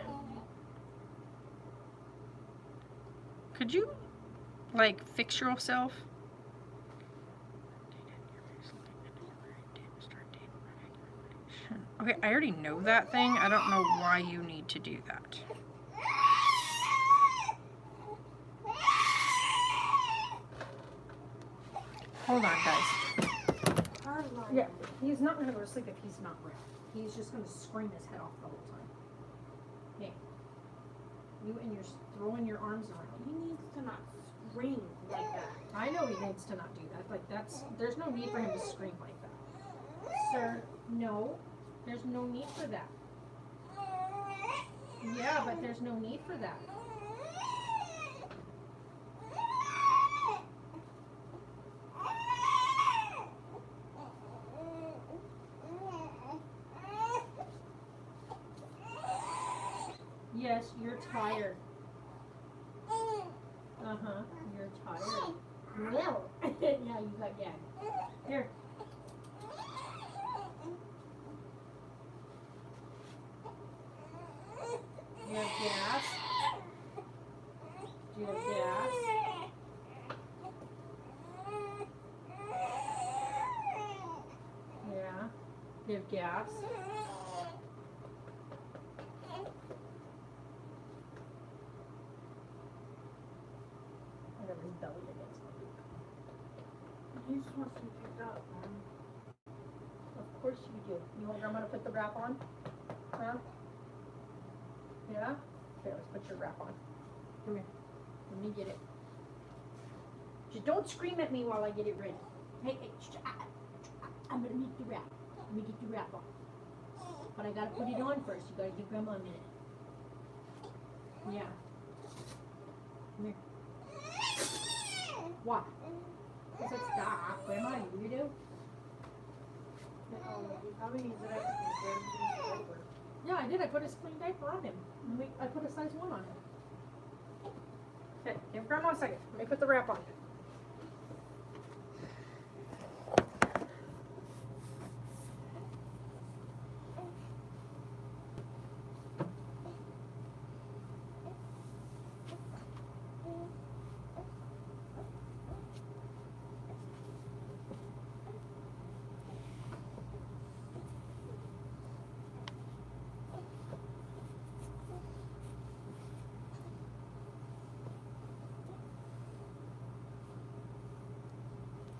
could you, like, fix yourself? Okay, I already know that thing. I don't know why you need to do that. Hold on, guys. Yeah, he's not going to go to sleep if he's not ready. He's just going to scream his head off the whole time. Hey, you and you're throwing your arms around. He needs to not scream like that. I know he needs to not do that. Like, there's no need for him to scream like that. Sir, no. There's no need for that. Yeah, but there's no need for that. Yes, you're tired. Uh-huh, you're tired. No. Yeah, you got gagged. Here. Do you have gas? Yeah. Do you have gas? I got his belly against my boot. He just wants to be picked up, man. Of course you do. You want grandma to put the wrap on? Huh? Yeah? Okay, let's put your wrap on. Come here. Let me get it. Just don't scream at me while I get it ready. Hey, I'm gonna make the wrap. Let me get the wrap on. But I gotta put it on first. You gotta give grandma a minute. Yeah. Come here. Why? I said stop. Grandma, you weirdo. How many did I have to Yeah, I did. I put a clean diaper on him. I put a size 1 on him. Okay, give grandma a second. Let me put the wrap on.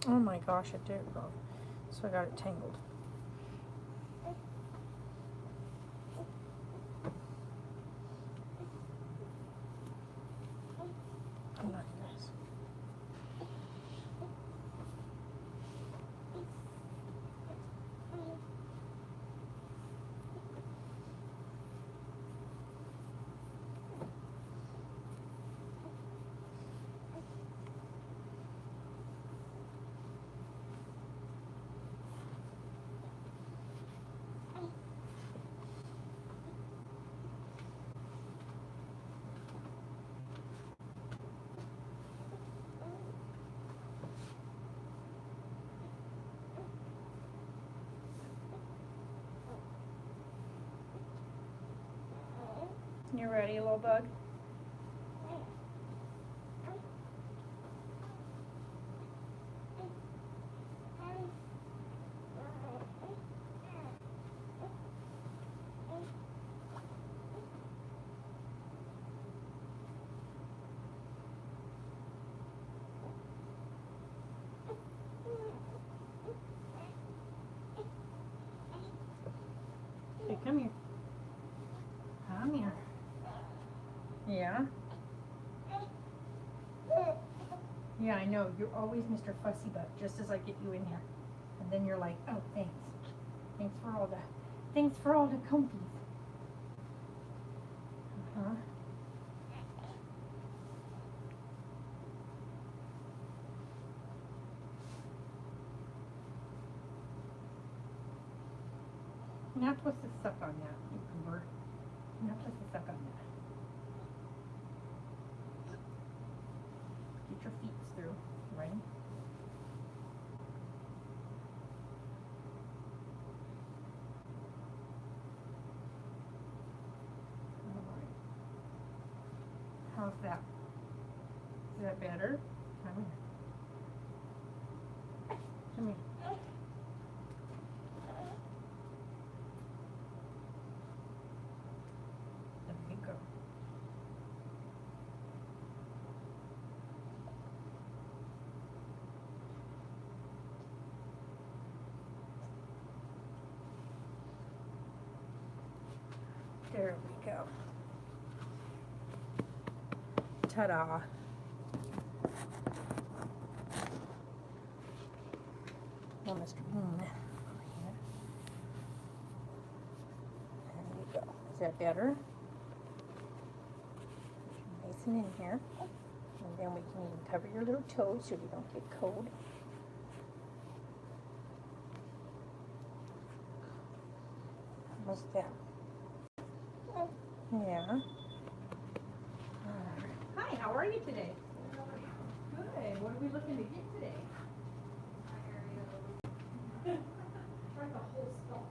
Oh my gosh, it did go. So I got it tangled. I'm not nice. You ready, little bug? Hey, come here. Come here. Yeah? Yeah, I know. You're always Mr. Fussy Butt, just as I get you in here. And then you're like, oh, thanks. Thanks for all the comfies. Uh-huh. You're not supposed to suck on that, you convert. You're not supposed to suck on that. Get your feet through, right? Alright. How's that? Is that better? Come here. Come here. There you go. There we go. Ta-da. Well, Mr. Bean. There we go. Is that better? Nice and in here. And then we can even cover your little toes so you don't get cold. How's that? Yeah. Hi, how are you today? Good. What are we looking to get today? Like a whole stalk.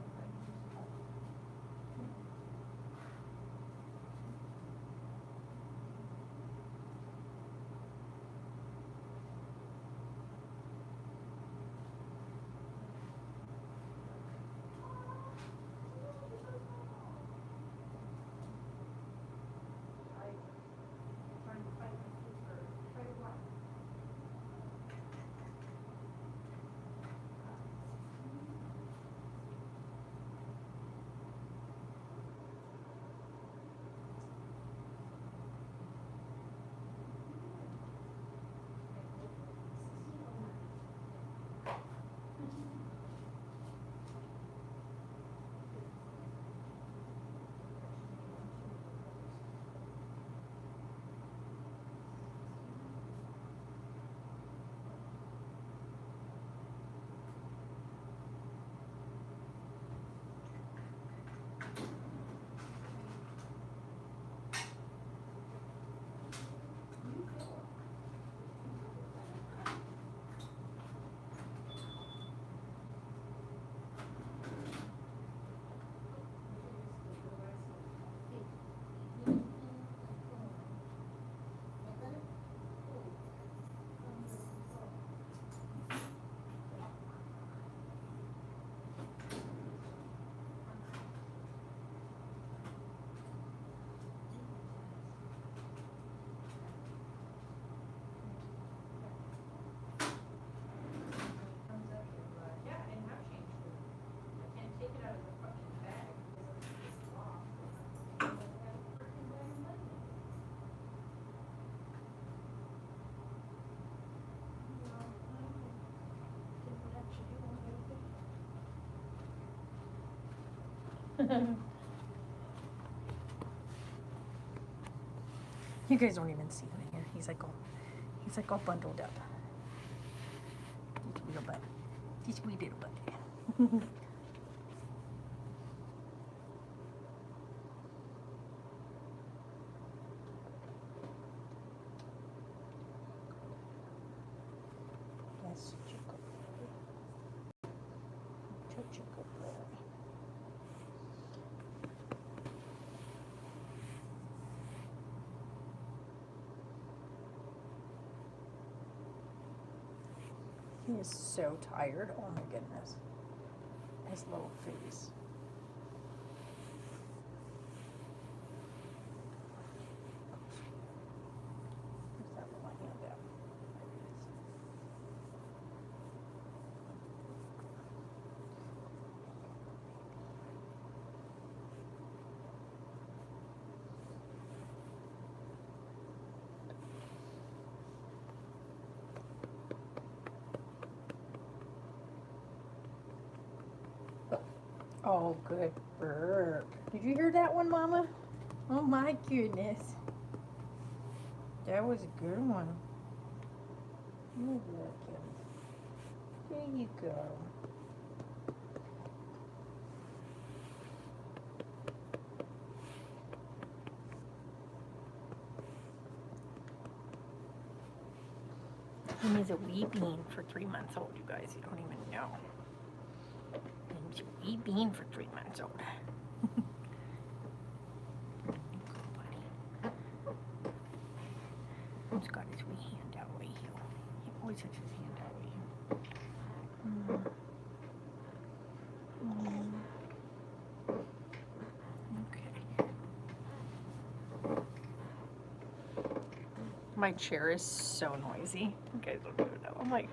You guys don't even see him in here. He's like all bundled up. This little butt. This wee little butt. That's Chico. Chico. He is so tired. Oh my goodness. His little face. Where's that little hand at? There it is. Oh, good burp. Did you hear that one, Mama? Oh my goodness. That was a good one. Look at him. There you go. He is a wee bean for 3 months old, you guys. You don't even know. He's a wee bean for 3 months old. He's got his wee hand out way here. He always has his hand out way here. Okay. My chair is so noisy. You guys don't even know. I'm like,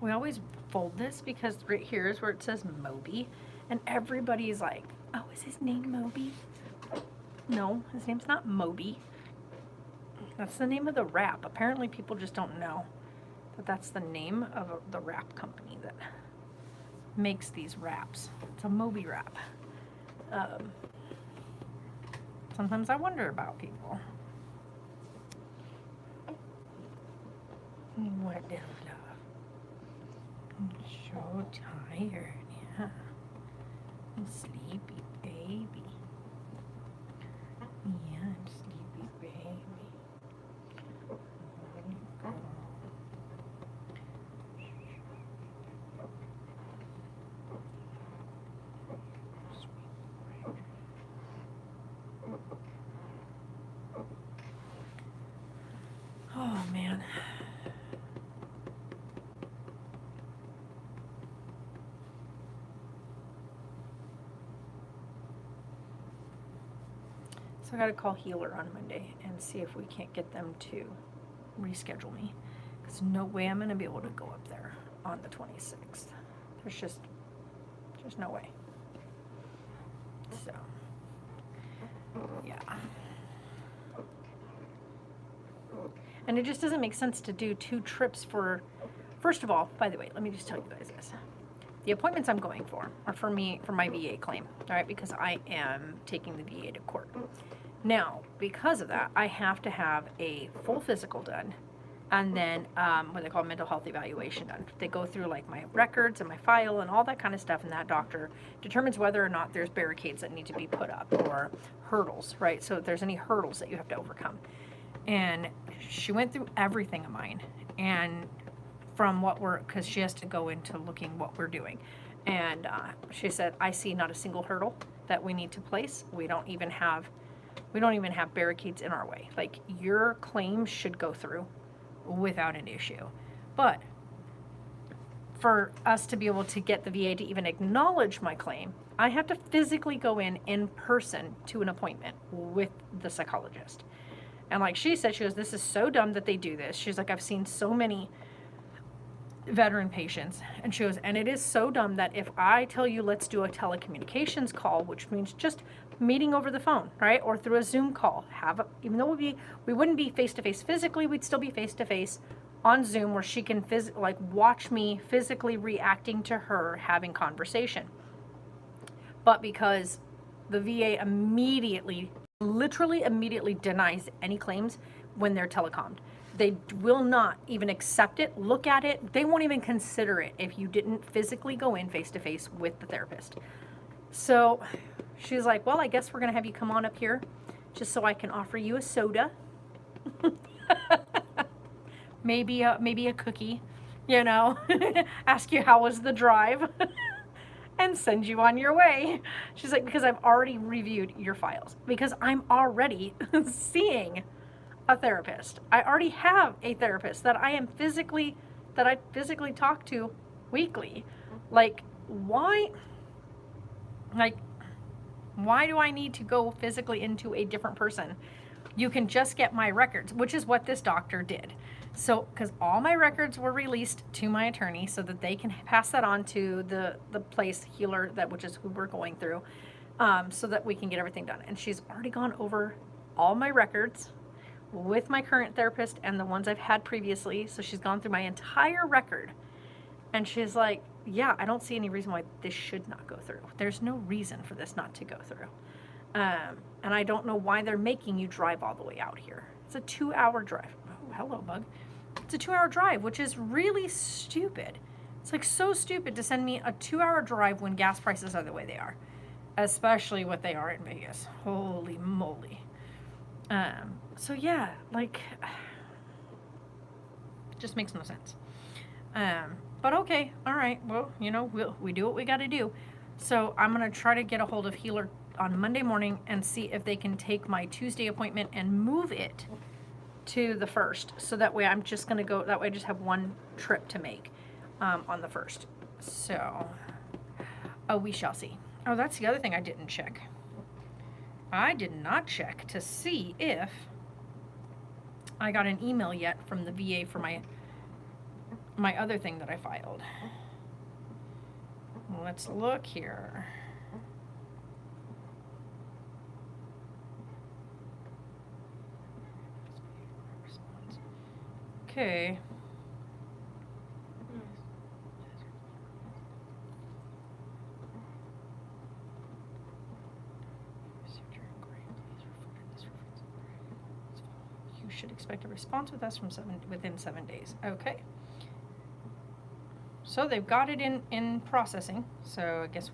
we always fold this because right here is where it says Moby, and everybody's like, oh, is his name Moby? No, his name's not Moby. That's the name of the wrap. Apparently people just don't know that that's the name of the wrap company that makes these wraps. It's a Moby wrap. Sometimes I wonder about people. What little love? I'm so tired, yeah. I'm sleepy, baby. Yeah, I'm sleepy, baby. There you go. Oh, man. So I got to call Healer on Monday and see if we can't get them to reschedule me. Because no way I'm going to be able to go up there on the 26th. There's just no way. So, yeah. And it just doesn't make sense to do 2 trips for, first of all, by the way, let me just tell you guys this. The appointments I'm going for are for me, for my VA claim, all right, because I am taking the VA to court. Now, because of that, I have to have a full physical done and then what they call mental health evaluation done. They go through like my records and my file and all that kind of stuff, and that doctor determines whether or not there's barricades that need to be put up or hurdles, right? So if there's any hurdles that you have to overcome. And she went through everything of mine, and from what we're, because she has to go into looking what we're doing. And she said, I see not a single hurdle that we need to place. We don't even have barricades in our way. Like, your claim should go through without an issue. But for us to be able to get the VA to even acknowledge my claim, I have to physically go in person to an appointment with the psychologist. And like she said, she goes, this is so dumb that they do this. She's like, I've seen so many veteran patients. And she goes, and it is so dumb that if I tell you let's do a telecommunications call, which means just meeting over the phone, right, or through a Zoom call, even though we wouldn't be face to face physically, we'd still be face to face on Zoom, where she can watch me physically reacting to her having conversation. But because the VA literally immediately denies any claims when they're telecommed. They will not even accept it, look at it. They won't even consider it if you didn't physically go in face to face with the therapist. So she's like, well, I guess we're going to have you come on up here just so I can offer you a soda. maybe a cookie, you know, ask you how was the drive and send you on your way. She's like, because I've already reviewed your files, because I'm already seeing a therapist. I already have a therapist that I physically talk to weekly. Like, why do I need to go physically into a different person? You can just get my records, which is what this doctor did. So, because all my records were released to my attorney so that they can pass that on to the place healer, which is who we're going through, so that we can get everything done. And she's already gone over all my records with my current therapist and the ones I've had previously. So she's gone through my entire record. And she's like, yeah, I don't see any reason why this should not go through. There's no reason for this not to go through. And I don't know why they're making you drive all the way out here. It's a 2-hour drive. Oh, hello, bug. It's a 2-hour drive, which is really stupid. It's like so stupid to send me a 2-hour drive when gas prices are the way they are, especially what they are in Vegas. Holy moly. So yeah, like, it just makes no sense. But okay, all right, well, you know, we do what we got to do. So I'm going to try to get a hold of Healer on Monday morning and see if they can take my Tuesday appointment and move it to the 1st. So that way I'm just going to go, that way I just have one trip to make on the 1st. So, we shall see. Oh, that's the other thing I didn't check. I did not check to see if I got an email yet from the VA for my other thing that I filed. Let's look here. Okay. You should expect a response with us within 7 days. Okay. So they've got it in processing. So I guess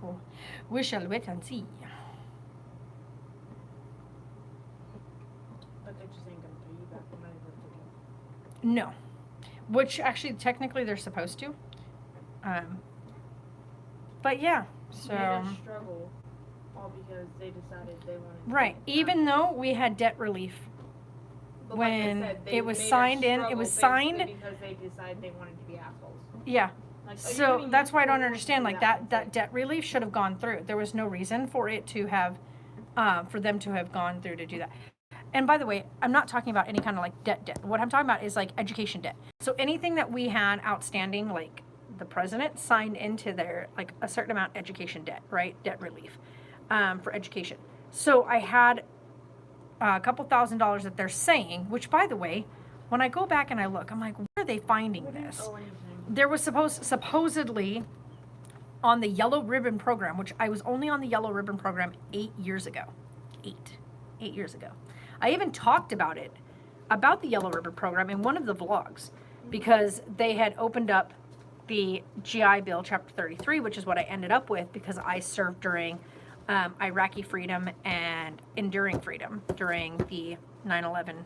we shall wait and see. But they're just ain't gonna pay you back the money that they get. No. Which actually technically they're supposed to. But yeah. So They had a struggle all because they decided they wanted to right. pay Even back. though we had debt relief But like I when said, they it was made a signed in, it struggle was signed. basically because they decided they wanted to be assholes. Yeah. Like, oh, you're So giving that's me why I don't 4 understand, months like to do that It's debt relief should have gone through. There was no reason for it to have, for them to have gone through to do that. And by the way, I'm not talking about any kind of like debt. What I'm talking about is like education debt. So anything that we had outstanding, like the president signed into their, like a certain amount education debt, right? Debt relief, for education. So I had a couple $1,000s that they're saying, which by the way, when I go back and I look, I'm like, where are they finding this? Oh, anything. There was supposedly on the Yellow Ribbon program, which I was only on the Yellow Ribbon program 8 years ago. 8 years ago. I even talked about the Yellow Ribbon program in one of the vlogs, because they had opened up the GI Bill Chapter 33, which is what I ended up with because I served during Iraqi freedom and enduring freedom during the 9/11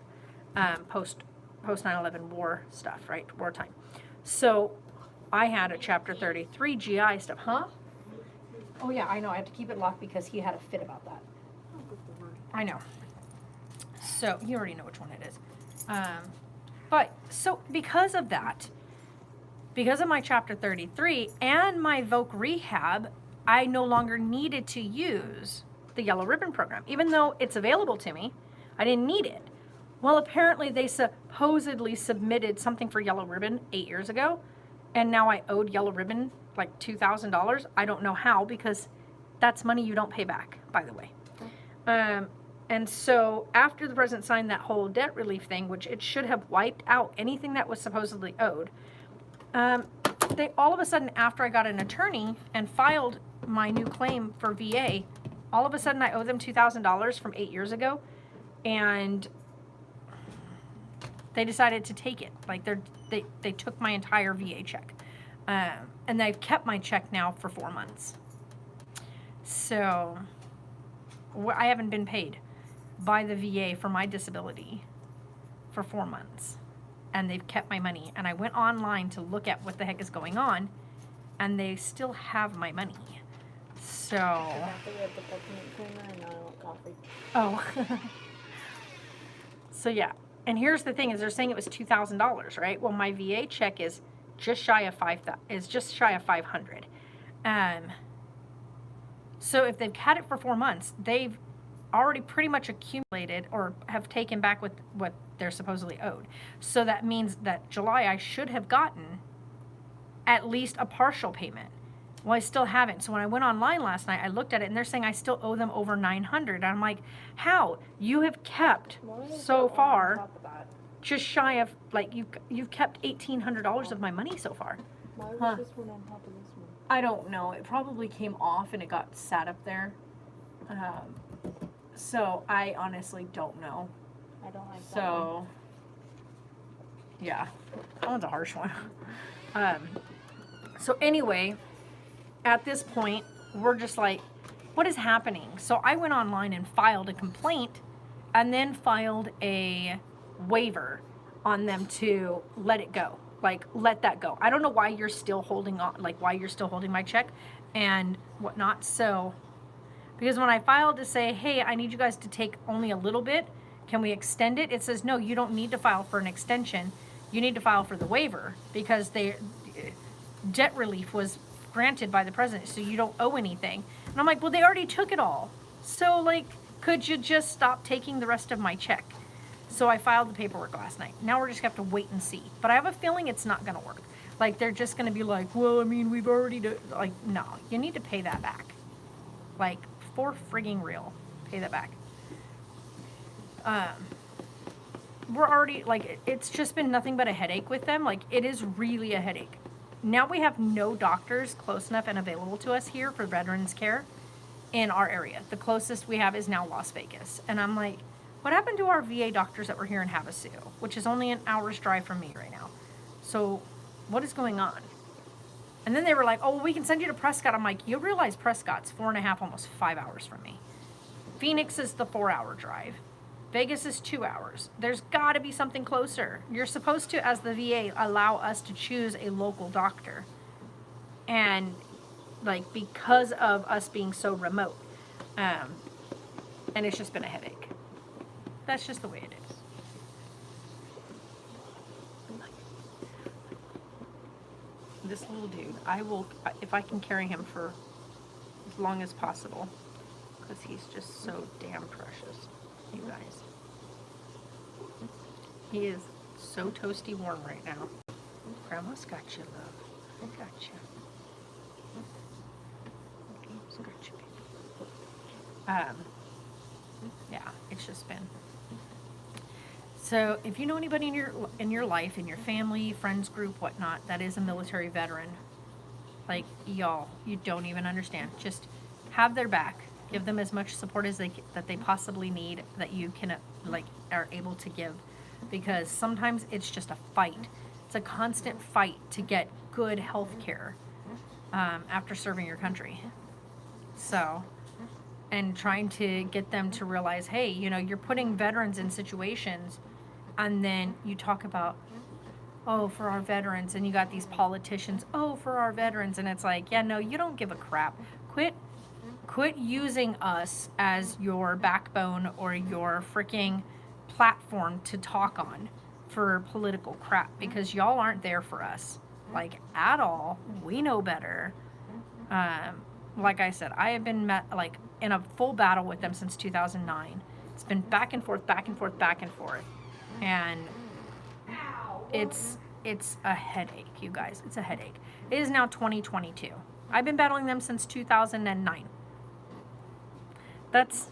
post 9/11 war stuff, right? Wartime. So I had a Chapter 33 GI stuff. Huh? Oh yeah, I know. I had to keep it locked because he had a fit about that. I know. So you already know which one it is. But so because of that, because of my Chapter 33 and my Voc Rehab, I no longer needed to use the Yellow Ribbon program. Even though it's available to me, I didn't need it. Well, apparently they supposedly submitted something for Yellow Ribbon 8 years ago, And now I owed Yellow Ribbon like $2,000. I don't know how, because that's money you don't pay back, by the way. And so after the president signed that whole debt relief thing, which it should have wiped out anything that was supposedly owed, they all of a sudden, after I got an attorney and filed my new claim for VA, all of a sudden I owe them $2,000 from 8 years ago, and they decided to take it. Like they took my entire VA check, and they've kept my check now for 4 months. So I haven't been paid by the VA for my disability for 4 months, and they've kept my money. And I went online to look at what the heck is going on, and they still have my money. So oh so yeah. And here's the thing: is they're saying it was $2,000, right? Well, my VA check is just shy of $500. So if they've had it for 4 months, they've already pretty much accumulated or have taken back what they're supposedly owed. So that means that July I should have gotten at least a partial payment. Well, I still haven't. So when I went online last night, I looked at it and they're saying I still owe them over $900. And I'm like, how? You have kept so far just shy of, like, you've kept $1,800 of my money so far. Why was Huh. this one on top of this one? I don't know. It probably came off and it got sat up there. So I honestly don't know. I don't like that one. So, yeah, that one's a harsh one. So anyway, at this point, we're just like, what is happening? So I went online and filed a complaint and then filed a waiver on them to let it go. Like, let that go. I don't know why you're still holding on, like why you're still holding my check and whatnot. So, because when I filed to say, hey, I need you guys to take only a little bit, can we extend it? It says, no, you don't need to file for an extension. You need to file for the waiver because debt relief was granted by the president, so you don't owe anything. And I'm like, well, they already took it all. So, like, could you just stop taking the rest of my check? So I filed the paperwork last night. Now we're just going to have to wait and see. But I have a feeling it's not going to work. Like, they're just going to be like, well, I mean, we've already like, no, you need to pay that back. Like, for frigging real, pay that back. We're already, like, it's just been nothing but a headache with them. Like, it is really a headache. Now we have no doctors close enough and available to us here for veterans care in our area. The closest we have is now Las Vegas. And I'm like, what happened to our VA doctors that were here in Havasu, which is only an hour's drive from me right now? So what is going on? And then they were like, oh, well, we can send you to Prescott. I'm like, you realize Prescott's 4.5, almost 5 hours from me. Phoenix is the 4-hour drive. Vegas is 2 hours. There's got to be something closer. You're supposed to, as the VA, allow us to choose a local doctor. And, like, because of us being so remote. And it's just been a headache. That's just the way it is. This little dude, I will, if I can carry him for as long as possible, because he's just so damn precious, you guys. He is so toasty warm right now. Grandma's got you, love. I got you. Gabe's got you, baby. Yeah, it's just been. So if you know anybody in your life, in your family, friends group, whatnot, that is a military veteran, like, y'all, you don't even understand. Just have their back. Give them as much support as that they possibly need, that you can, like, are able to give, because sometimes it's just a fight. It's a constant fight to get good health care after serving your country. So, and trying to get them to realize, hey, you know, you're putting veterans in situations, and then you talk about, oh, for our veterans, and you got these politicians, oh, for our veterans, and it's like, yeah, no, you don't give a crap. Quit using us as your backbone or your freaking platform to talk on for political crap, because y'all aren't there for us, like, at all. We know better. Like I said, I have been like in a full battle with them since 2009. It's been back and forth, back and forth, back and forth. And it's it's a headache, you guys. It's a headache. It is now 2022. I've been battling them since 2009. That's,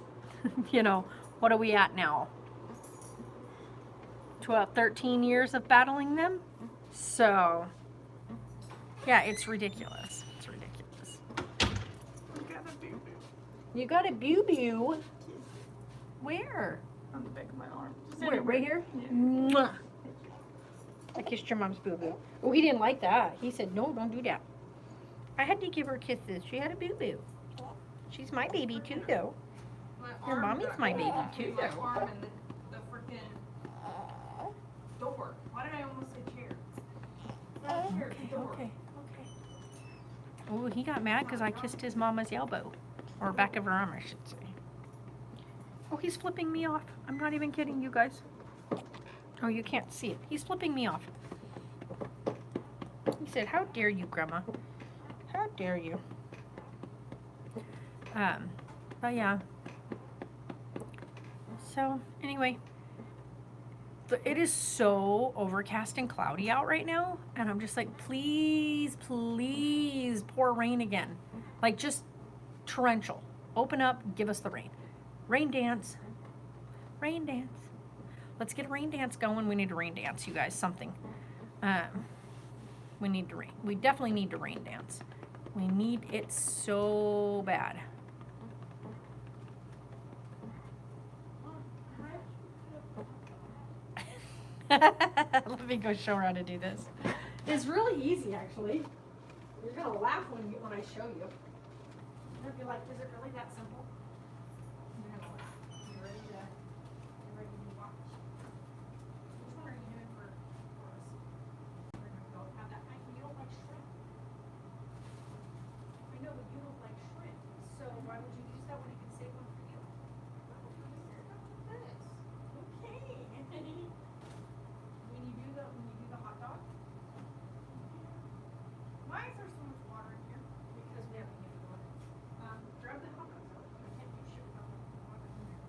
you know, what are we at now? 13 years of battling them? So, yeah, it's ridiculous. It's ridiculous. You got a boo-boo. Where? On the back of my arm. Where, right here? Mwah. I kissed your mom's boo-boo. Oh, he didn't like that. He said, no, don't do that. I had to give her kisses. She had a boo-boo. She's my baby too, though. Your mommy's my baby too, My though. arm and the freaking door. Why did I almost say chair? Not a chair, it's a door. Okay. Oh, he got mad because I kissed his mama's elbow. Or back of her arm, I should say. Oh, he's flipping me off. I'm not even kidding, you guys. Oh, you can't see it. He's flipping me off. He said, how dare you, Grandma? How dare you? But yeah. So, anyway. It is so overcast and cloudy out right now. And I'm just like, please, please pour rain again. Like, just torrential. Open up, give us the rain. Rain dance. Rain dance. Let's get a rain dance going. We need a rain dance, you guys. Something. We need to rain. We definitely need to rain dance. We need it so bad. Let me go show her how to do this. It's really easy, actually. You're gonna laugh when I show you. You're gonna be like, is it really that simple? You're gonna laugh. You ready to watch? Which one are you doing for us? We're gonna go have that. You don't like shrimp. I know, but you don't like shrimp. So why would you use that when you can save one for you? This. Okay. When you do the hot dog. Why is there so much water in here? Because we haven't used water. Grab the hot dogs out. I can't do shit without the water in there.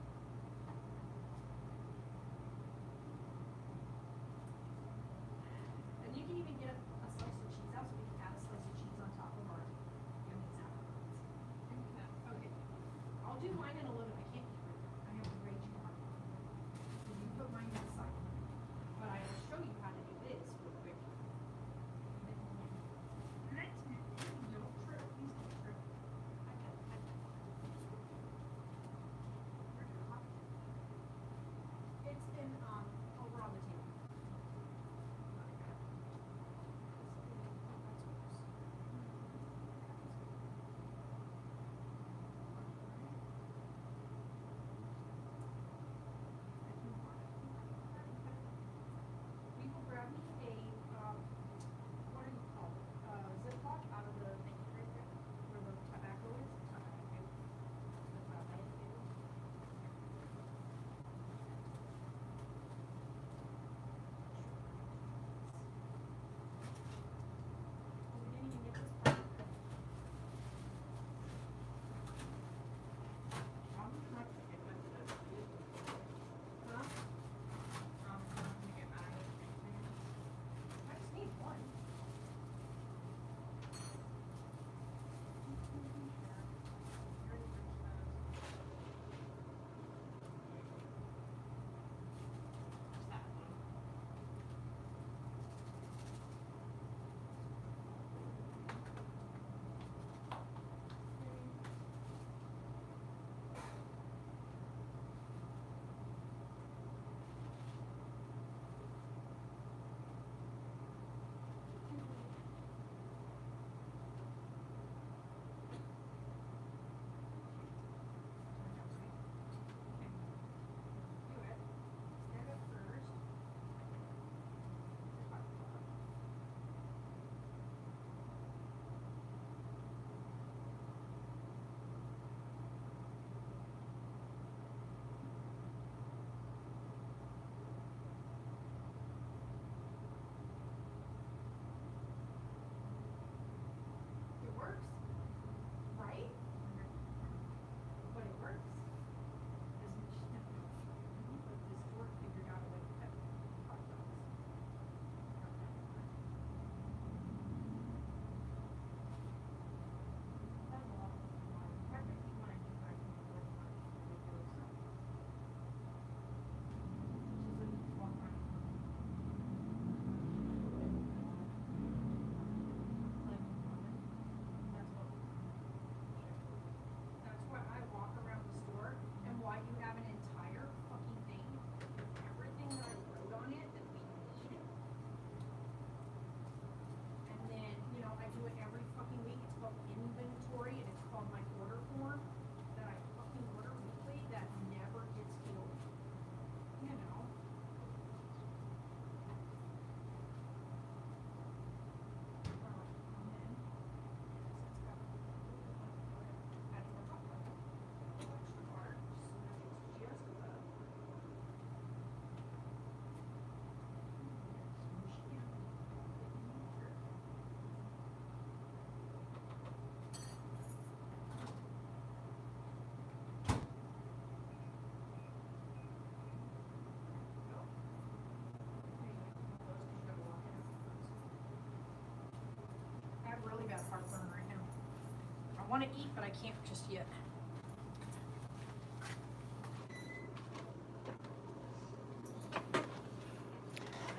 want to eat, but I can't just yet.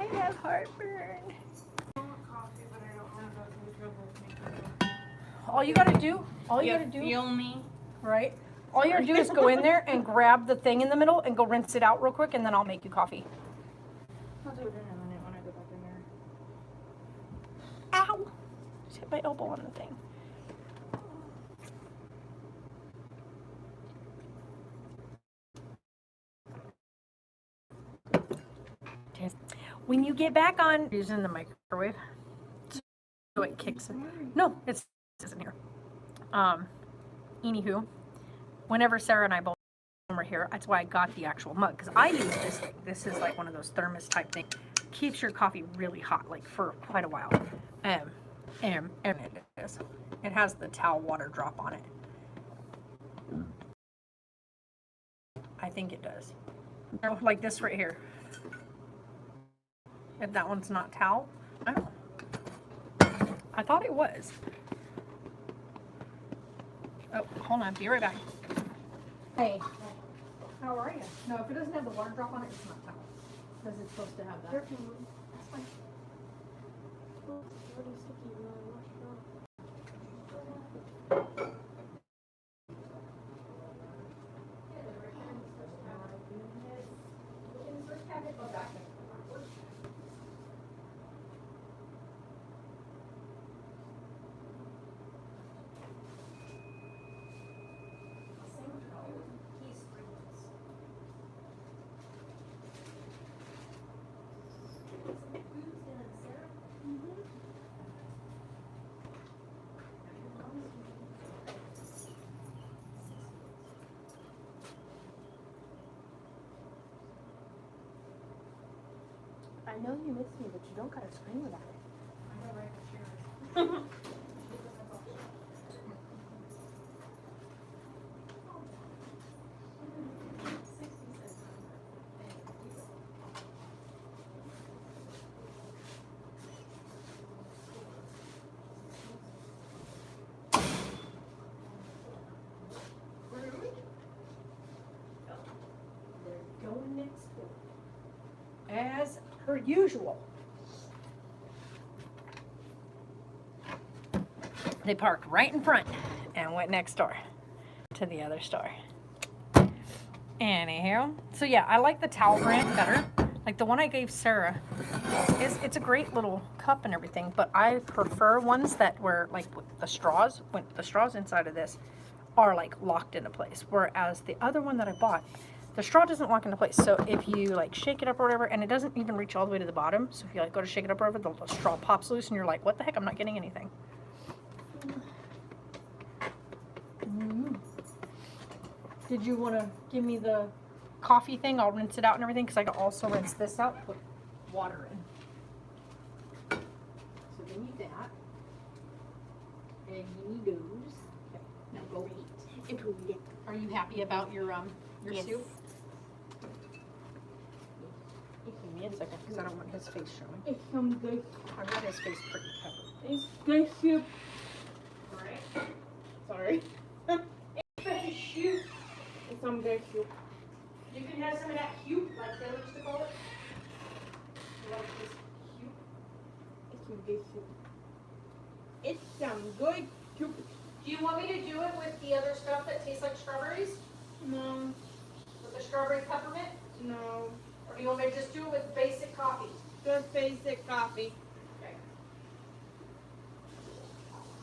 I have heartburn. Coffee, but I don't want to go through the trouble of making it. All you gotta do, Feel me? right? All you gotta do is go in there and grab the thing in the middle and go rinse it out real quick, and then I'll make you coffee. I'll do it in a minute when I go back in there. Ow! Just hit my elbow on the thing. When you get back on using the microwave, so it kicks it. No, it's in here. Anywho, whenever Sarah and I both were here, that's why I got the actual mug, because I use this thing. This is like one of those thermos type things. Keeps your coffee really hot, like for quite a while. And it is. It has the towel water drop on it. I think it does. Oh, like this right here. If that one's not towel, I don't know. I thought it was. Oh, hold on, be right back. Hey, how are you? No, if it doesn't have the water drop on it, it's not towel. Because it's supposed to have that. That's fine. I know you miss me, but you don't gotta scream about it. They're going next door. As per usual. They parked right in front and went next door to the other store. Anyhow, so yeah, I like the towel brand better. Like the one I gave Sarah, it's a great little cup and everything, but I prefer ones that were like with the straws, when the straws inside of this are like locked into place. Whereas the other one that I bought, the straw doesn't lock into place. So if you like shake it up or whatever, and it doesn't even reach all the way to the bottom. So if you like go to shake it up or whatever, the straw pops loose and you're like, what the heck? I'm not getting anything. Did you want to give me the coffee thing? I'll rinse it out and everything, because I can also rinse this out, put water in. So give me that. And give me those. Okay, now go eat. Are you happy about your Yes. soup? Give me a second, because I don't want his face showing. It's some good. I've got his face pretty covered. It's good soup. Alright. Sorry. It's some good soup. You can have some of that cute, like they used to call it. You like this cute? It's some good soup. It's some good soup. Do you want me to do it with the other stuff that tastes like strawberries? No, With the strawberry peppermint? no. Or do you want me to just do it with basic coffee? Just basic coffee. Okay.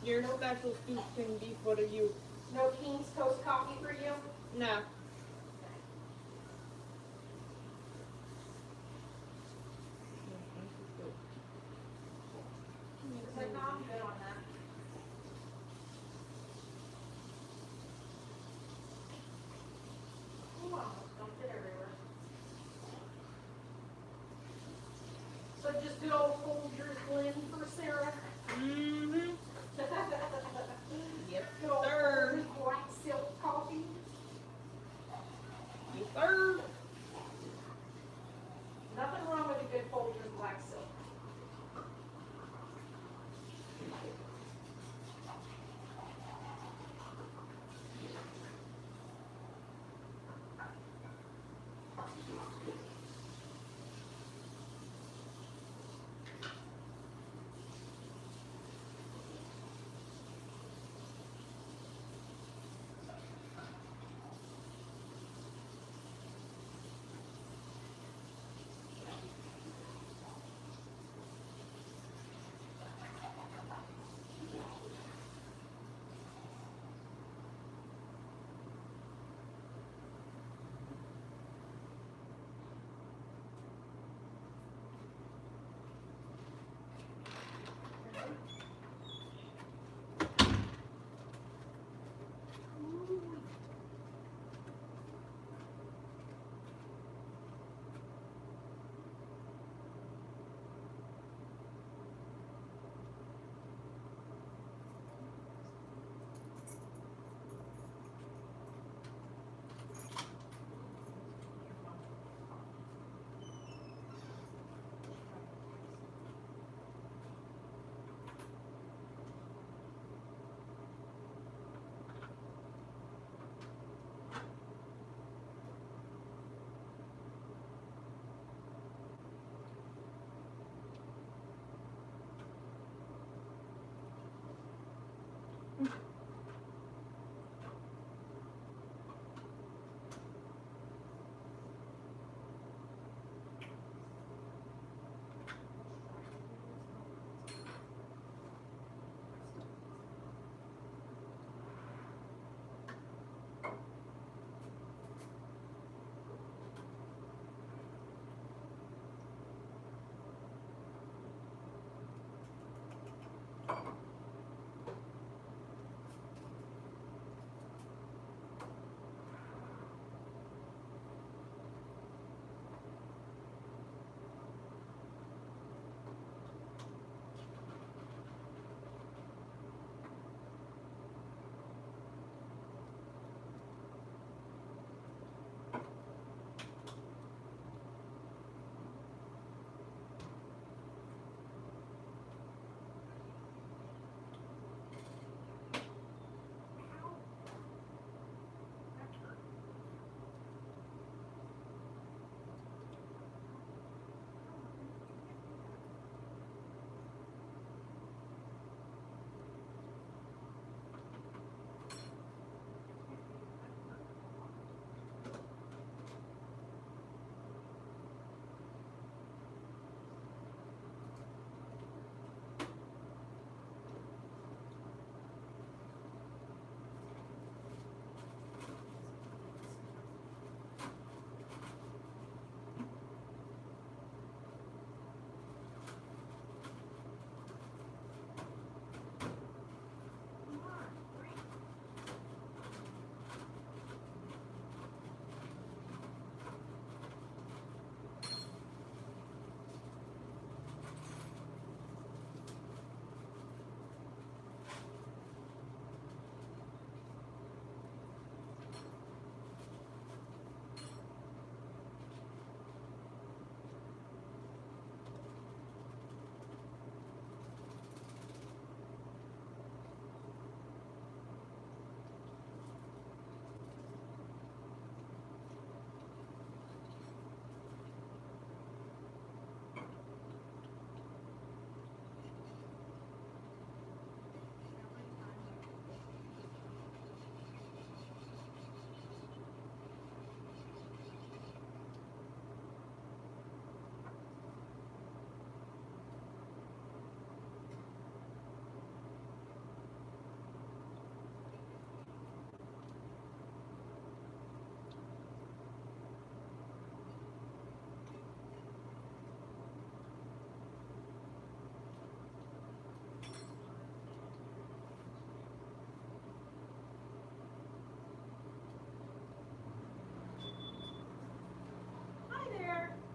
Your special soup can be for you. No King's Coast coffee for you? No. Because I'm not good on that. Ooh, I almost dumped it everywhere. So just good old Folgers blend for Sarah. Mm-hmm. Yep. Good old Sir. Folgers black silk coffee. Yes, sir. Nothing wrong with a good Folgers black silk.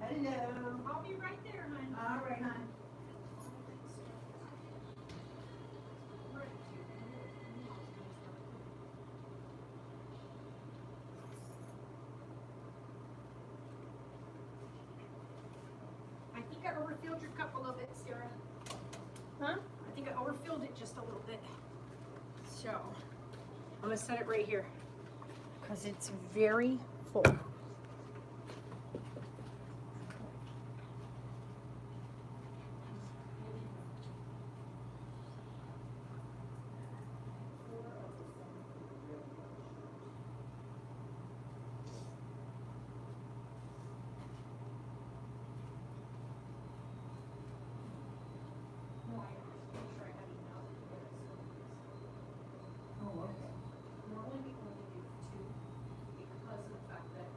Hello. I'll be right there, hon. All right, hon. I think I overfilled your cup a little bit, Sarah. Huh? I think I overfilled it just a little bit. So, I'm gonna set it right here. Cause it's very full. Oh, okay. Normally we only do 2 because of the fact that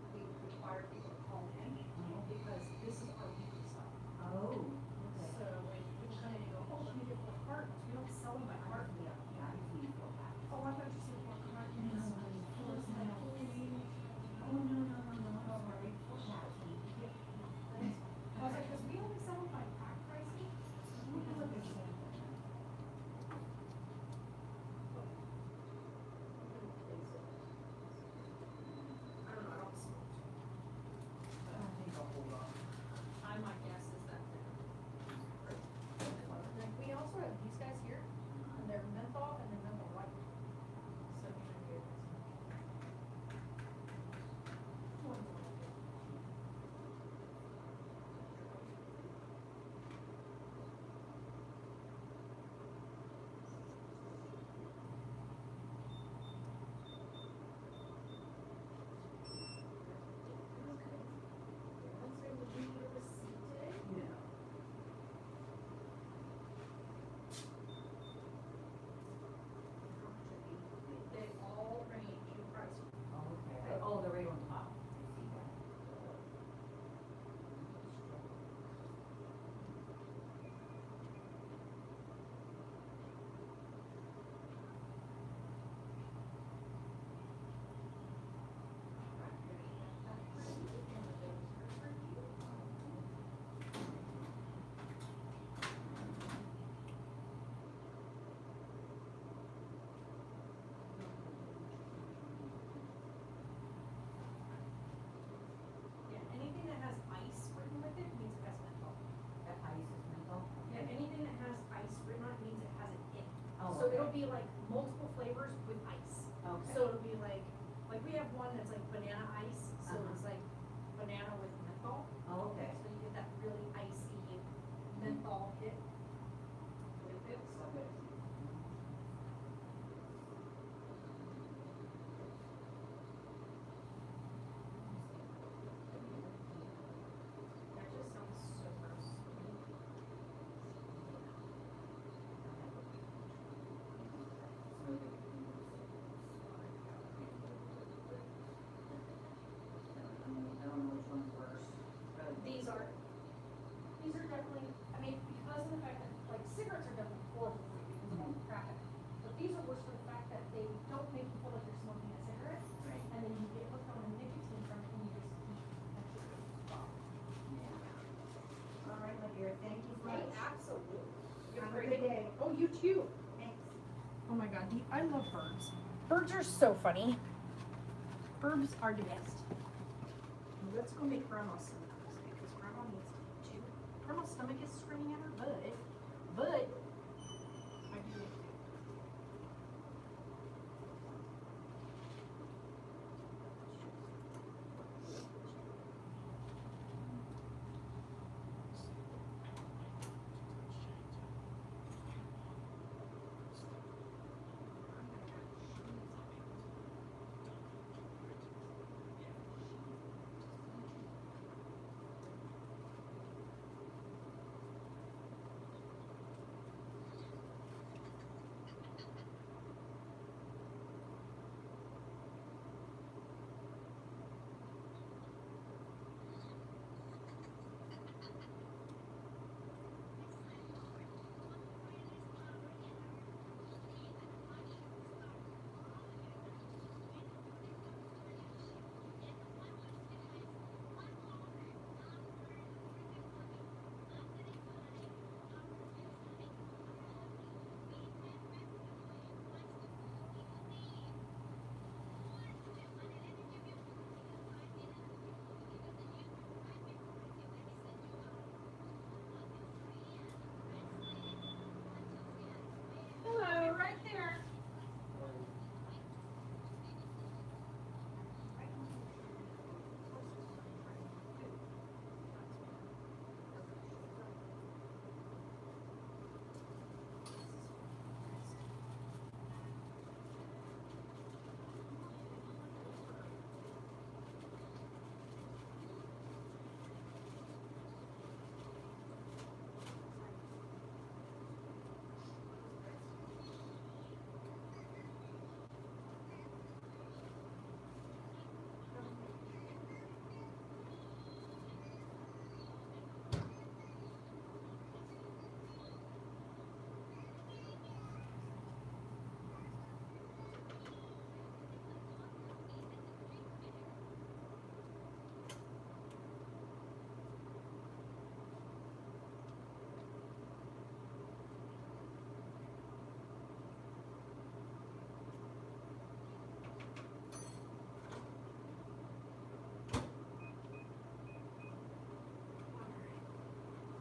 it'll be like multiple flavors with ice. Okay. So it'll be like we have one that's like banana ice, so Uh-huh. it's like banana with menthol. Oh, okay. So you get that really icy menthol hit with it. So good. That just sounds so gross. I don't know which one's worse. These are definitely, I mean, because of the fact that, like, cigarettes are definitely horrible for you because of all the crap in it. But these are worse for the fact that they don't make you feel like you're smoking a cigarette, Right. and then you get hooked on a nicotine from it and you just keep that sugar. Yeah. All right, my dear, thank you so Right, much. absolutely. You Have have a good day. Oh, you too. Thanks. Oh my god, I love birds. Birds are so funny. Birds are the best. Let's go make grandma some of those because grandma needs to eat too. Grandma's stomach is screaming at her but I do it. Hello, right there.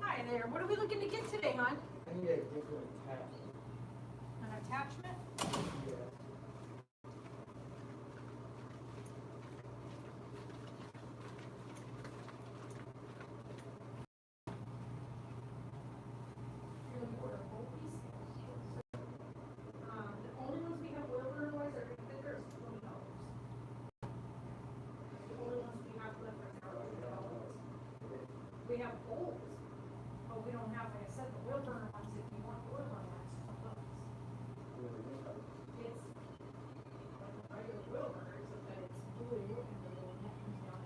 Hi there. What are we looking to get today, hon? I need a different attack. An attachment? Yeah. You're looking for a whole piece? The only ones we have oil burner wise are thicker is $20. The only ones we have left right now are $20. We have bowls, but we don't have, like I said, the oil burner ones. If you want the oil burner ones, it's $20. It's like a regular oil burner, except that it's blue and the little neck comes down.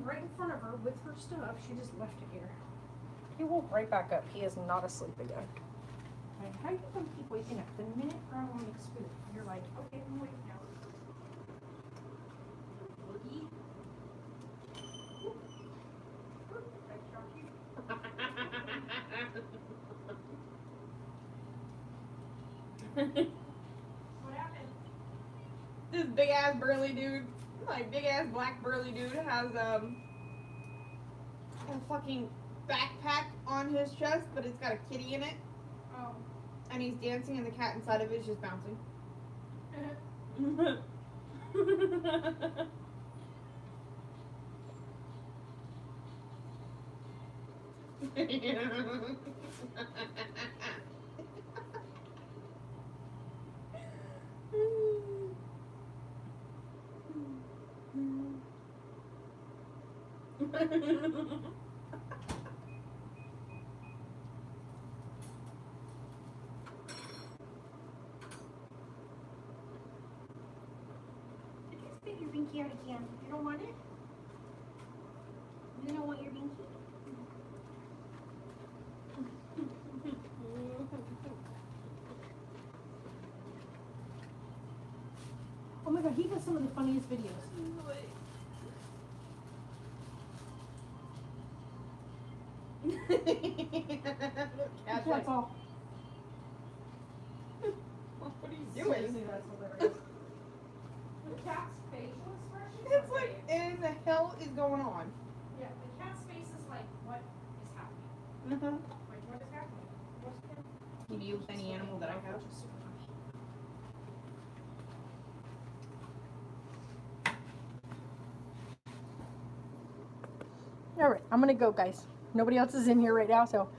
right in front of her with her stuff. She just left it here. He woke right back up. He is not asleep again. Like, how you gonna keep waking up? The minute Grandma makes food, you're like, okay, I'm awake now. Boogie. What happened? This big ass burly dude, like big ass black burly dude, has a fucking backpack on his chest, but it's got a kitty in it, Oh. and he's dancing, and the cat inside of it is just bouncing. Spit your binky out again. You don't want it? You don't want your binky? Oh my god, he has some of the funniest videos. That's all. What are you doing? Seriously, that's hilarious. The cat's facial expression. It's like, in the hell is going on? Yeah, the cat's face is like, what is happening? Like, what is happening? What's happening? Can you use any animal that I have? All right, I'm gonna go, guys. Nobody else is in here right now, so